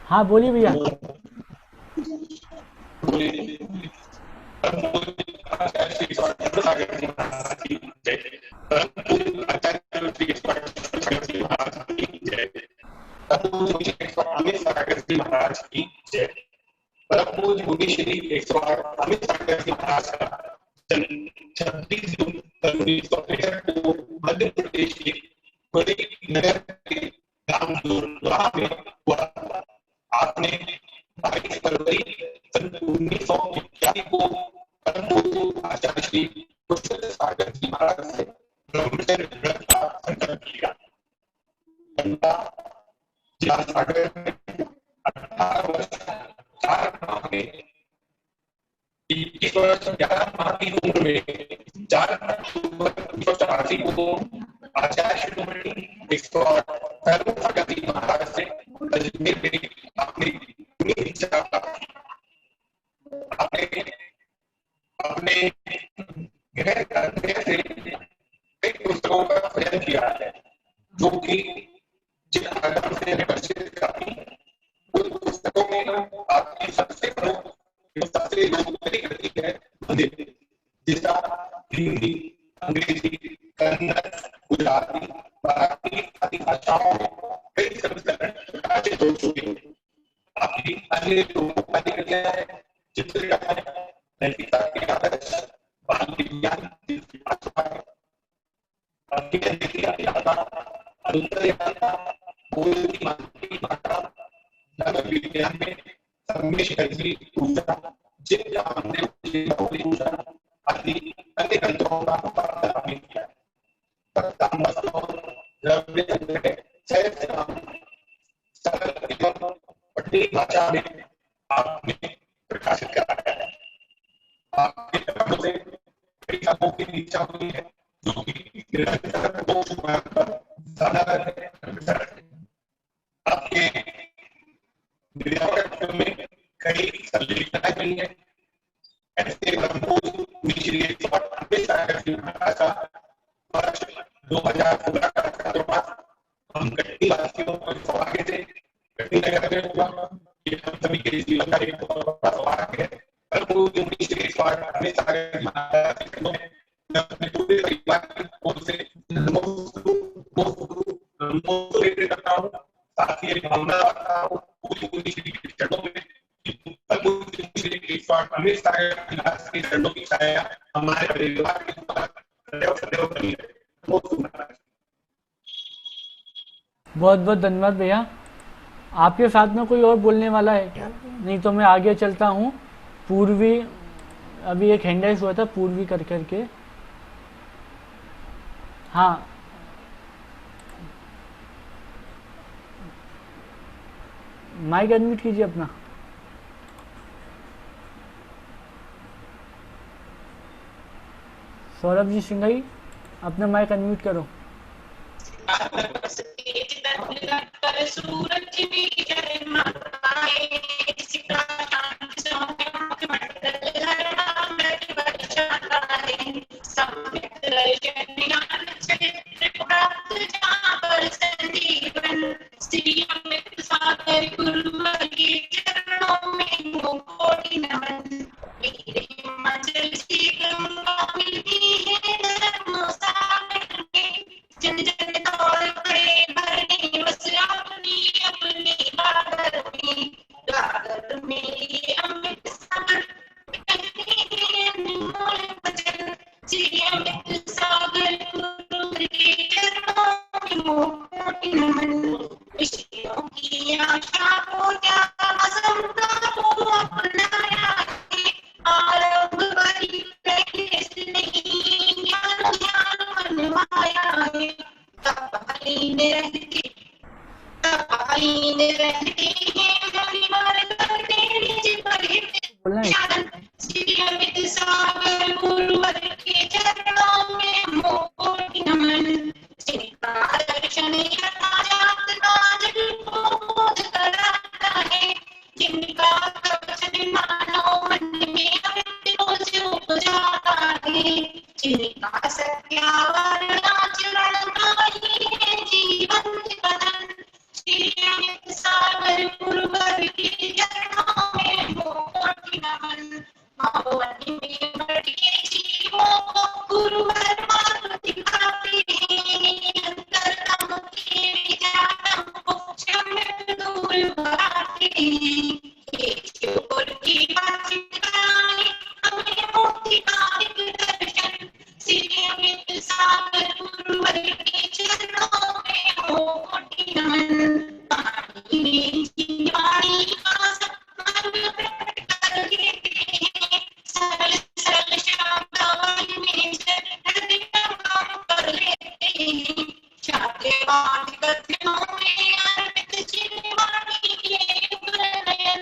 हाँ बोलिए भैया। मध्य प्रदेश के बड़े नगर के ग्राम दुर्गा में हुआ। आपने 22 फरवरी 1981 को आचार्य श्री पुरुषोत्तम सागर जी महाराज से ब्रह्मचर्य व्रत का संकल्प किया। जिला सागर में 18 वर्ष 4 माह में 21 वर्ष 11 माह की उम्र में 4 अक्टूबर 1984 को आचार्य शिरोमणि 108 भगत जी महाराज से अजमेर में अपनी दीक्षा अपने गृह ग्रंथ से कई पुस्तकों का अध्ययन किया है, जो कि जिन आगम से प्रकाशित करती हैं। उन पुस्तकों में आपकी सबसे प्रमुख सबसे लोकप्रिय कृति है मंदिर, जिसका हिंदी, अंग्रेजी, कन्नड़, गुजराती, मराठी आदि भाषाओं में कई संस्करण प्रकाशित हो चुके हैं। आपकी अन्य लोकप्रिय कृतियां हैं चित्रकला, नैतिकता के आदर्श, बाल विज्ञान, विज्ञान में आदि अन्य ग्रंथों का किया। भाषा में आपने प्रकाशित कराया है। आपके तरफ से कई सबों की इच्छा हुई है, जो कि निरंतर आपके में कई संलिग्नताएं हुई है। ऐसे मिश्री 2016 का हम कई वासियों को सौभाग्य से हम सभी के जीवन का एक बड़ा सौभाग्य है। अपने पूरे परिवार से करता हूँ, साथ ही भावना रखता हूँ पूरी चरणों की छाया हमारे परिवार के बहुत बहुत धन्यवाद भैया। आपके साथ में कोई और बोलने वाला है क्या? नहीं तो मैं आगे चलता हूँ। पूर्वी, अभी एक हैंड राइज हुआ था पूर्वी करके। हाँ, माइक अनम्यूट कीजिए अपना। सौरभ जी सिंघई, अपना माइक अनम्यूट करो। कोटि नमन। ऋषियों की आशा को त्यागा संतापों अपनाया है। आरंभ बड़ी प्रयास नहीं ज्ञान ज्ञान मन माया है। तपहीन रहते हैं हरि मार्ग करते निज बोलना है। परिचरण। श्री अमित सागर गुरुवर के चरणों में मोह कोटि नमन। जिनका दर्शन यथाजात काज को बोध कराता है। जिनका दर्शन मानो मन में अमित रोज उपजाता है। जिनका सत्यावरण आचरण का ही है जीवन कथन। श्री अमित सागर गुरुवर के चरणों में मोह कोटि नमन। भगवती में बढ़े जीवों को गुरुवर मार्ग दिखाते हैं। अंतरतम के विचारम को क्षम्य दूर कराते हैं। ये शिवपुर की बातचीत कराए हमें मोक्ति का एक दर्शन। श्री अमित सागर गुरुवर के चरणों में मोह कोटि नमन। पानी में जीवाणी का सत्मार्ग प्रकट कर देते हैं। सरल सरल शब्दावली में हृदय काम कर लेते हैं। शास्त्रवाद कथनों में अर्पित जीवाणी के उन्नयन।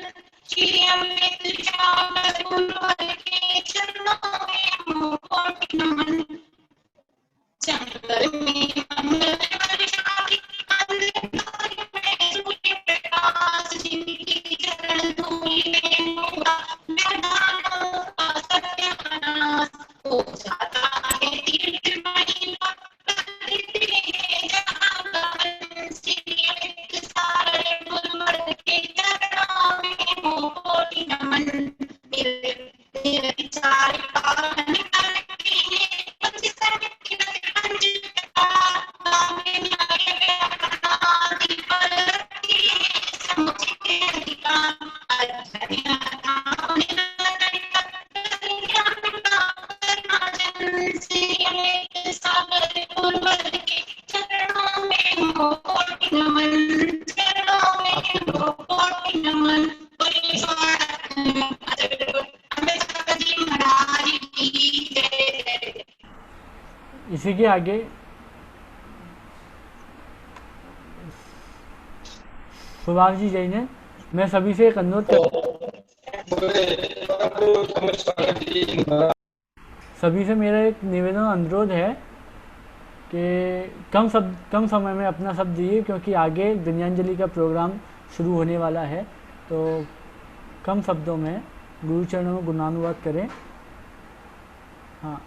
श्री अमित सागर गुरुवर के चरणों में मोह कोटि नमन। जंगल में मंगल वर्षादि अंधकार में सूर्य प्रकाश। जिनके चरण धूलि में होगा मैदानों का सत्यानाश। हो जाता है तीर्थमणि भक्त देते हैं जहाँ गमन। श्री अमित सागर गुरुवर के चरणों में मोह कोटि नमन। निर्विचार पालन करते हैं पंच समिति पंच में न्याय व्याकरणादि पर रखते हैं समुचित अधिकार। श्री अमित सागर गुरुवर के चरणों में मोह कोटि नमन। चरणों में मोह कोटि नमन। इसी के आगे सुभाष जी जैन है। मैं सभी से एक अनुरोध सभी से मेरा एक निवेदन अनुरोध है कि कम समय में अपना शब्द दिए, क्योंकि आगे विनयांजलि का प्रोग्राम शुरू होने वाला है। तो कम शब्दों में गुरुचरणों में गुणानुवाद करें। हाँ,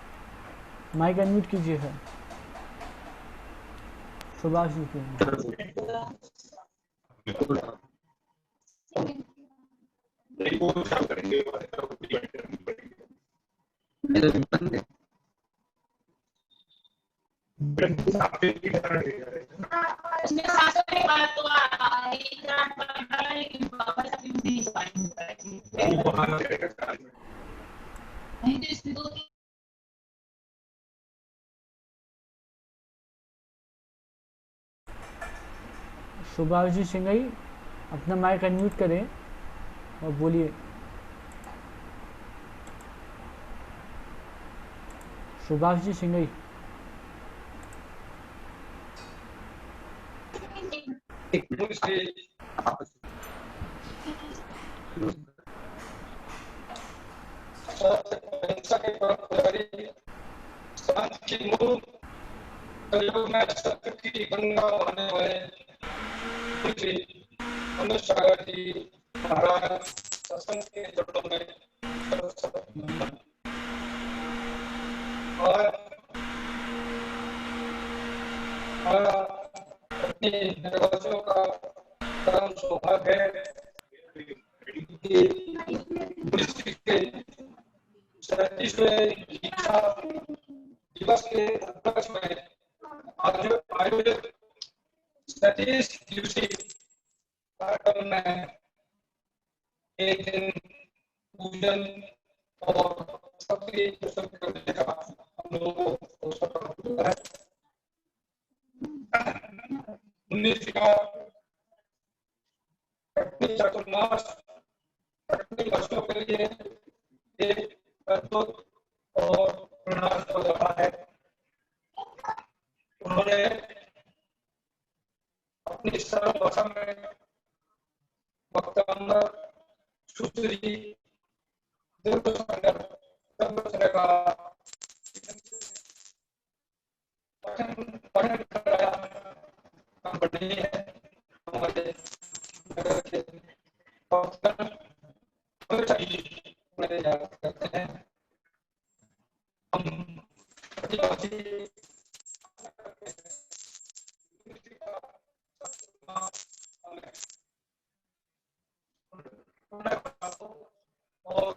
माइक अनम्यूट कीजिए सर। सुभाष जी सुभाष जी सिंघई अपना माइक अनम्यूट करें और बोलिए। सुभाष जी सिंघई। सत्य की गंगा बहने वाले अनुसागर जी महाराज सत्संग के जड़ों में और अपने निर्वाचकों का परम सौभाग्य है कि 37वें दीक्षा दिवस के उपलक्ष्य में आयोजित 37 दिवसीय कार्यक्रम में एक दिन पूजन और सक्रिय दर्शन करने का हम लोगों को सफल हुआ है। 19 का कठिन चातुर्मास कठिन वर्षों के लिए एक अद्भुत और प्रेरणास्पद रहा है। उन्होंने अपनी सरल भाषा में वक्तव्य सुश्री का पठन कराया बढ़ी है। हमारे नगर के करते हैं। हम आदिवासी और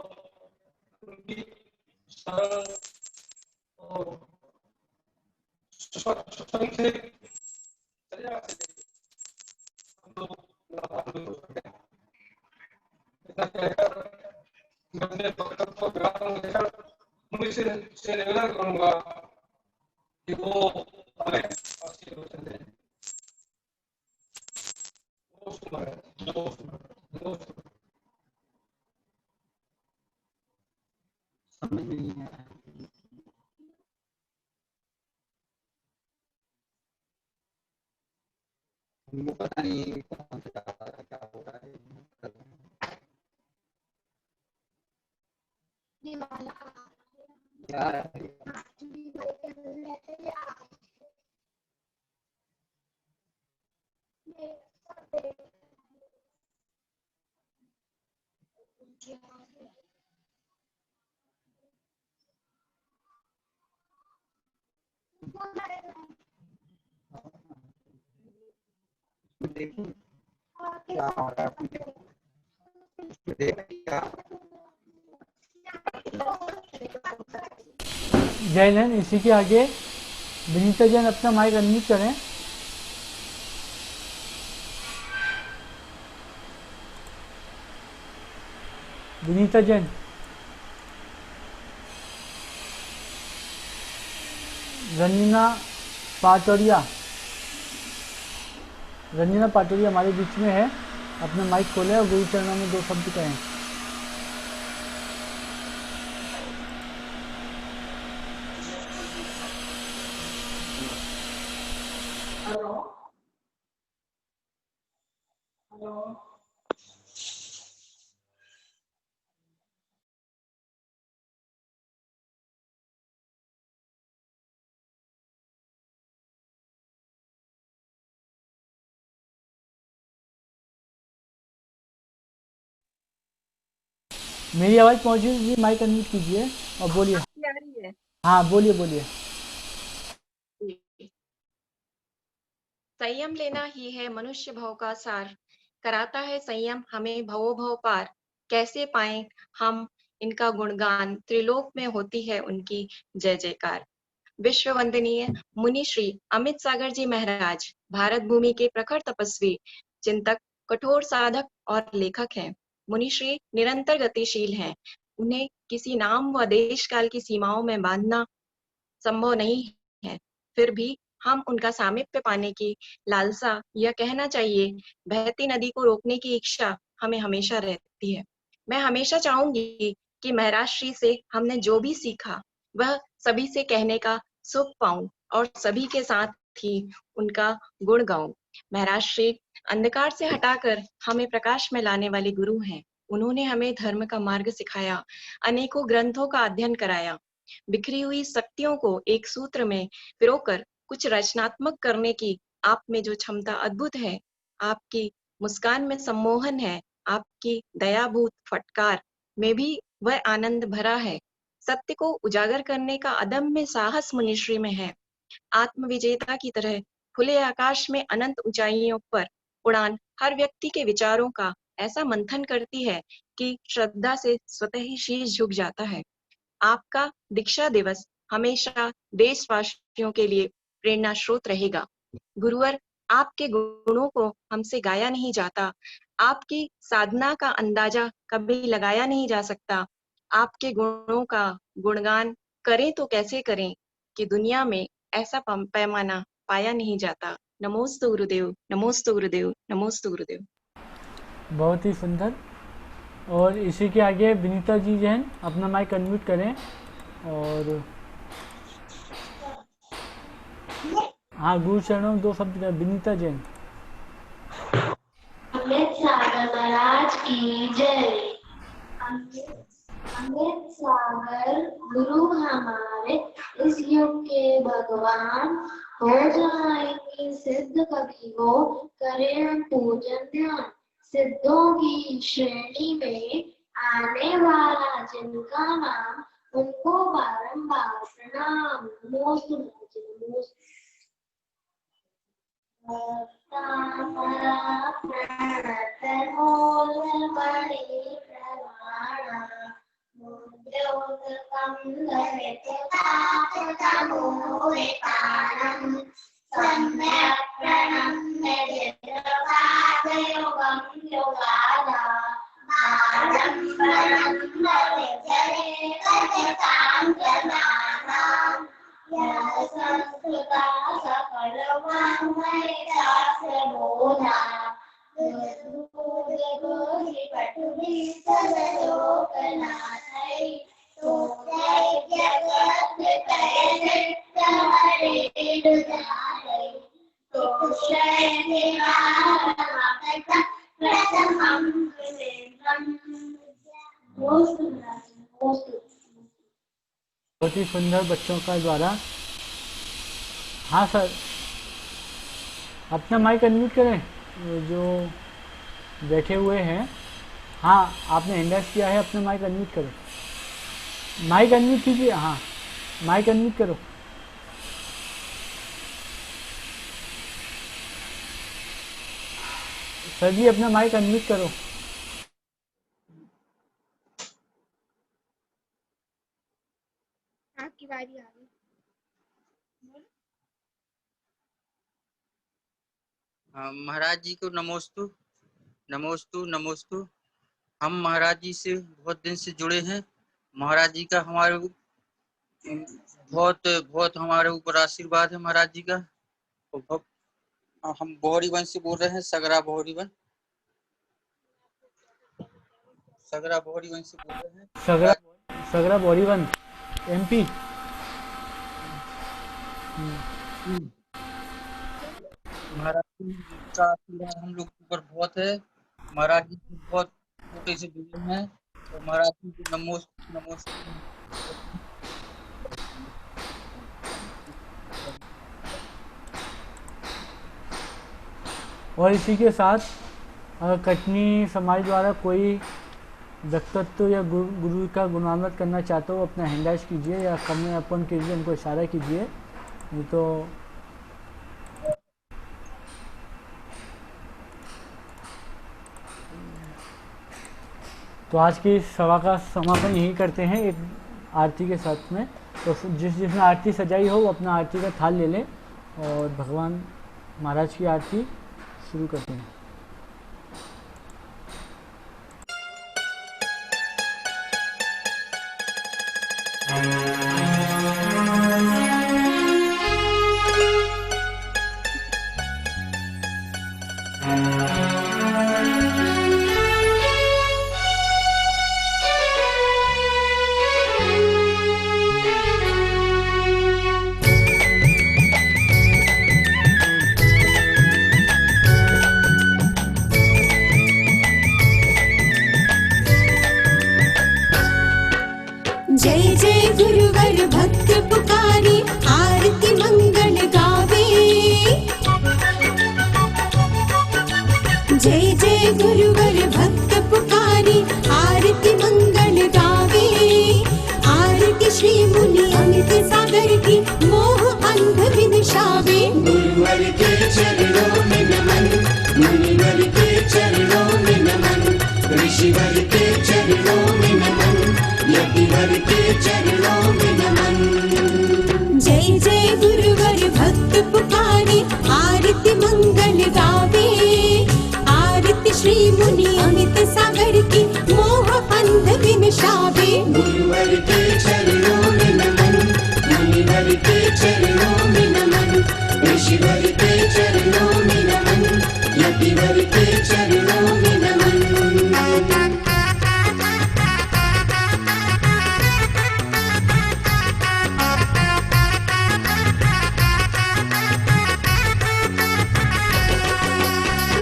उनकी सरल और से हम लोग लाभान्वित हो सकते हैं। इतना कहकर मैं अपने वक्तव्य को विराम देकर मुझे से निवेदन करूंगा कि वो हमें आशीर्वचन दें। समझ नहीं आया। हमको पता नहीं कौन सा क्या हो रहा है। यार देखिए क्या हो रहा है। जय हिंद। इसी के आगे विनीता जैन अपना माइक अनम्यूट करें। विनीता जैन। रंजना पाटोरिया। रंजना पाटोरिया हमारे बीच में है। अपना माइक खोलें और गुरु चरणों में 2 शब्द कहें। Hello hello. मेरी आवाज़ पहुंची हुई? माइक अनम्यूट कीजिए और बोलिए। आ रही है? हाँ बोलिए बोलिए। संयम लेना ही है मनुष्य भव का सार, कराता है संयम हमें भवो भव पार। कैसे पाएं हम इनका गुणगान, त्रिलोक में होती है उनकी जय जयकार। विश्व वंदनीय मुनि श्री अमित सागर जी महाराज भारत भूमि के प्रखर तपस्वी, चिंतक, कठोर साधक और लेखक हैं। मुनि श्री निरंतर गतिशील हैं। उन्हें किसी नाम व देश काल की सीमाओं में बांधना संभव नहीं है। फिर भी हम उनका सामीप्य पाने की लालसा, या कहना चाहिए बहती नदी को रोकने की इच्छा हमें हमेशा रहती है। मैं हमेशा चाहूंगी कि महाराज श्री से हमने जो भी सीखा वह सभी से कहने का सुख पाऊं और सभी के साथ ही उनका गुण गाऊं। महाराज श्री अंधकार से हटाकर हमें प्रकाश में लाने वाले गुरु हैं। उन्होंने हमें धर्म का मार्ग सिखाया, अनेकों ग्रंथों का अध्ययन कराया, बिखरी हुई शक्तियों को एक सूत्र में पिरोकर कुछ रचनात्मक करने की आप में जो क्षमता अद्भुत है, आपकी मुस्कान में सम्मोहन है, आपकी दयाभूत फटकार में भी वह आनंद भरा है। सत्य को उजागर करने का अदम्य साहस मुनिश्री में है। आत्मविजेता की तरह खुले आकाश में अनंत ऊंचाइयों पर उड़ान हर व्यक्ति के विचारों का ऐसा मंथन करती है कि श्रद्धा से स्वतः ही शीश झुक जाता है। आपका दीक्षा दिवस हमेशा देशवासियों के लिए प्रेरणा स्रोत रहेगा। गुरुवर, आपके गुणों को हमसे गाया नहीं जाता, आपकी साधना का अंदाजा कभी लगाया नहीं जा सकता। आपके गुणों का गुणगान करें तो कैसे करें कि दुनिया में ऐसा पैमाना पाया नहीं जाता। नमोस्तु गुरुदेव, नमोस्तु गुरुदेव, नमोस्तु गुरुदेव। बहुत ही सुंदर। और इसी के आगे विनीता जी जैन अपना माइक अनम्यूट करें। और हाँ, गुरु चरणों 2 शब्द विनीता जैन। अमृत सागर महाराज की जय। अमृत सागर गुरु हमारे इस युग के भगवान, हो जाएंगे सिद्ध कभी वो, करें हम पूजन ध्यान। सिद्धों की श्रेणी में आने वाला जिनका नाम, उनको बारंबार प्रणाम। नमोस्तु नमोस्तु। बहुत ही सुंदर बच्चों का द्वारा। हाँ सर, अपना माइक अनम्यूट करें जो बैठे हुए हैं। हाँ, आपने हैंड राइज किया है, अपना माइक अनम्यूट करें। माइक अनम्यूट कीजिए। हाँ, माइक अनम्यूट करो। सर जी, अपना माइक अनम्यूट करो। आपकी बारी आ गई। महाराज जी को नमोस्तु नमोस्तु नमोस्तु। हम महाराज जी से बहुत दिन से जुड़े हैं। महाराज जी का हमारे बहुत हमारे ऊपर आशीर्वाद है महाराज जी का। हम बोहरीवन से बोल रहे हैं, सगरा बोहरीवन से बोल रहे हैं। सगरा बोहरीवन MP। महाराज जी का आशीर्वाद हम लोग के ऊपर बहुत है। महाराज जी बहुत छोटे से जुड़े हैं, तो महाराज जी को नमोस्तु नमोस्तु। और इसी के साथ अगर कटनी समाज द्वारा कोई व्यक्तित्व या गुरु का गुणान्वित करना चाहते हो, अपना हैंड राइज कीजिए या कमेंट अपन कीजिए, उनको इशारा कीजिए। नहीं तो आज की सभा का समापन यही करते हैं एक आरती के साथ में। तो जिसने आरती सजाई हो वो अपना आरती का थाल ले लें और भगवान महाराज की आरती शुरू करते हैं। जय जय गुरुवर भक्त पुकारी, आरती मंगल गावे। जय जय गुरुवर भक्त पुकारी, आरती मंगल गावे। आरती श्री मुनि अमित सागर की, मोह अंध विनिशावे। गुरुवर के चरणों में नमन, मुनिवर के चरणों में नमन, ऋषिवर के चरणों में नमन, यतिवर के चरणों में नमन। जय जय गुरुवर भक्त पुकारी, आरती मंगल गावे। आरती श्री मुनि अमित सागर की, मोह अंध विनिशावे। गुरुवर के चरणों में नमन, मुनिवर के चरणों में नमन, ऋषिवर के चरणों यतिवर के चरणों में नमन।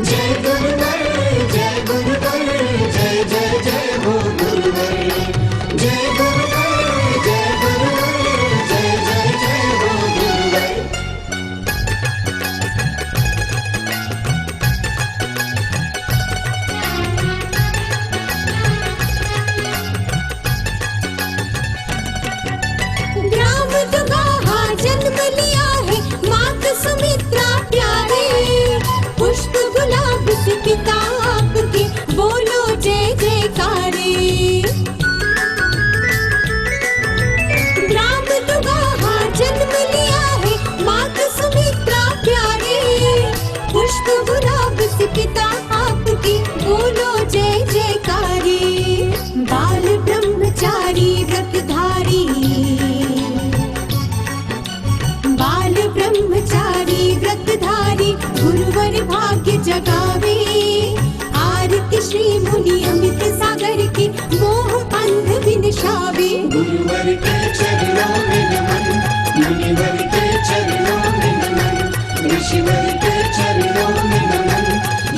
जय गुरुवर जय गुरुवर जय जय जय हो गुरुवर। जय गुरुवर जय गुरुवर जय जय जय हो गुरुवर। ग्राम दुगाहा जन्म लिया है मात सुमित्रा प्यारे। पुष्प गुलाब से पिता आपके बोलो जय जयकारे। ग्राम दुगाहा जन्म लिया है मात सुमित्रा प्यारे। पुष्प गुलाब से पिता आपके बोलो जय जयकारे। बाल ब्रह्मचारी व्रतधारी बाल ब्रह्मचारी व्रतधारी गुरुवर भाग्य जगावे। आरती श्री मुनि अमित सागर की मोह अंध विनशावे। गुरुवर के चरणों में नमन मुनिवर के चरणों में नमन। ऋषिवर के चरणों में नमन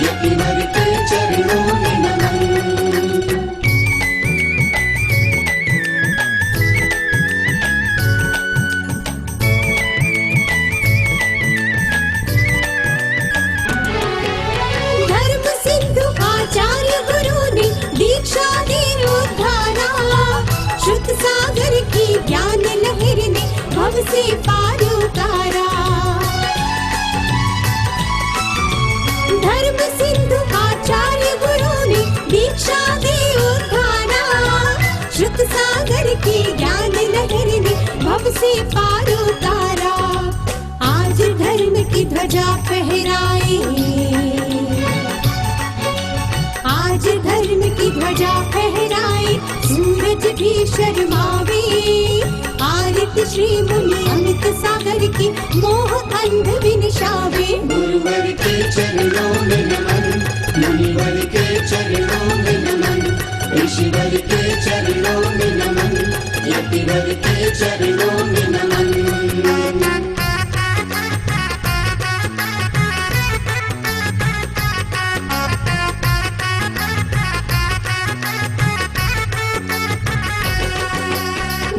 यतिवर के चरणों में नमन। धर्म सिंधु आचार्य गुरु ने दीक्षा दी उद्धारा। श्रुत सागर की ज्ञान लहर ने भव से पार उतारा। धर्म सिंधु आचार्य गुरु ने दीक्षा दी उद्धारा। श्रुत सागर की ज्ञान लहर ने भव से पार उतारा। आज धर्म की ध्वजा फहराए। आज धर्म की ध्वजा फहराए सूरज भी शर्मावे। आरती श्री मुनि अमित सागर की मोह अंध विनशावे। गुरुवर के चरणों में नमन मुनिवर के चरणों में नमन। ऋषिवर के चरणों में नमन यतिवर के चरणों में नमन।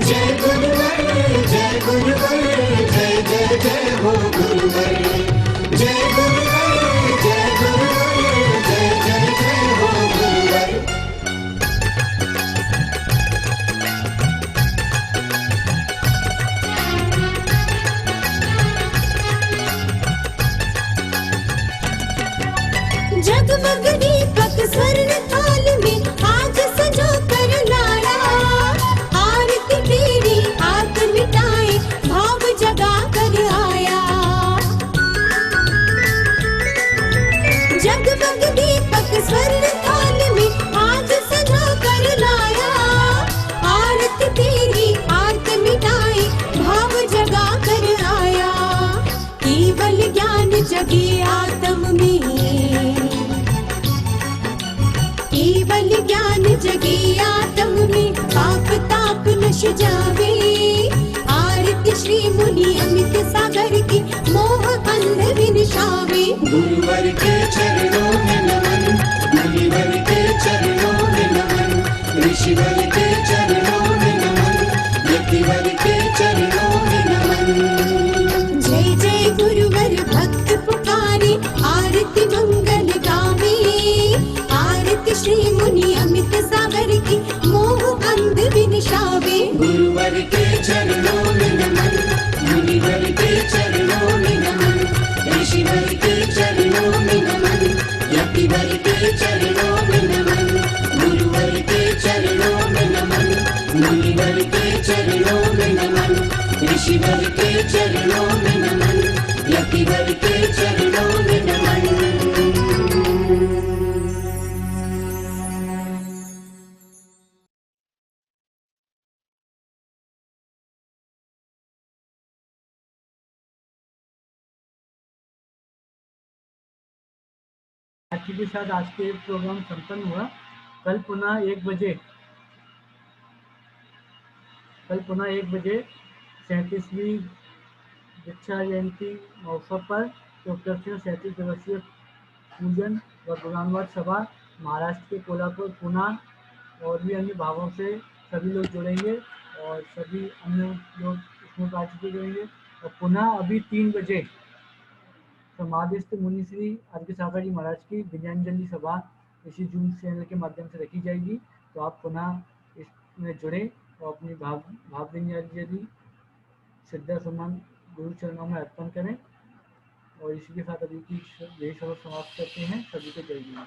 जय गुरुवर जय गुरुवर जय जय जय हो गुरुवर। जय गुरुवर जय गुरुवर जय जय जय हो गुरुवर। जगमग दीपक स्वर्ण थाल में आज सजो कर लाया। आरती तेरी आग मिटाए भाव जगा कर आया। जगमग दीपक स्वर्ण थाल में आज सजो कर लाया। आरती तेरी आग मिटाए भाव जगा कर आया। केवल ज्ञान जगे आत्म में। केवल ज्ञान जगे आत्म में पाप ताप नश जावे। आरती श्री मुनि अमित सागर की मोह अंध विनशावे। गुरुवर के चरणों में नमन मुनिवर के चरणों में नमन। ऋषिवर के चरणों में नमन यतिवर के चरणों में नमन। जय जय गुरुवर भक्त पुकारे आरती मंगल गावे। आरती श्री मुनि अमित सागर की मोह अंध विनशावे। गुरुवर के चरणों में नमन मुनिवर के चरणों में नमन। ऋषिवर के चरणों में नमन यतिवर के चरणों में नमन। गुरुवर के चरणों में नमन मुनिवर के चरणों में नमन। ऋषिवर के चरणों में नमन यतिवर के चरणों में इसी के साथ आज के प्रोग्राम संपन्न हुआ। कल पुनः 1 बजे 37वीं दीक्षा जयंती महोत्सव पर उपलक्ष्य 37 दिवसीय पूजन व गुणानुवाद सभा महाराष्ट्र के कोल्हापुर, पुणे और भी अन्य भागों से सभी लोग जुड़ेंगे और सभी अन्य लोग इसमें पार्टिसिपेट करेंगे। और पुनः अभी 3 बजे समाधिस्थ मुनि श्री अर्घ्य सागर जी महाराज की विजयांजलि सभा इसी जूम चैनल के माध्यम से रखी जाएगी। तो आप पुनः इसमें जुड़े और अपनी भावभीनी श्रद्धा सुमन गुरु चरणों में अर्पण करें। और इसी के साथ अभी की यही सबक समाप्त करते हैं। सभी को जय गुरु।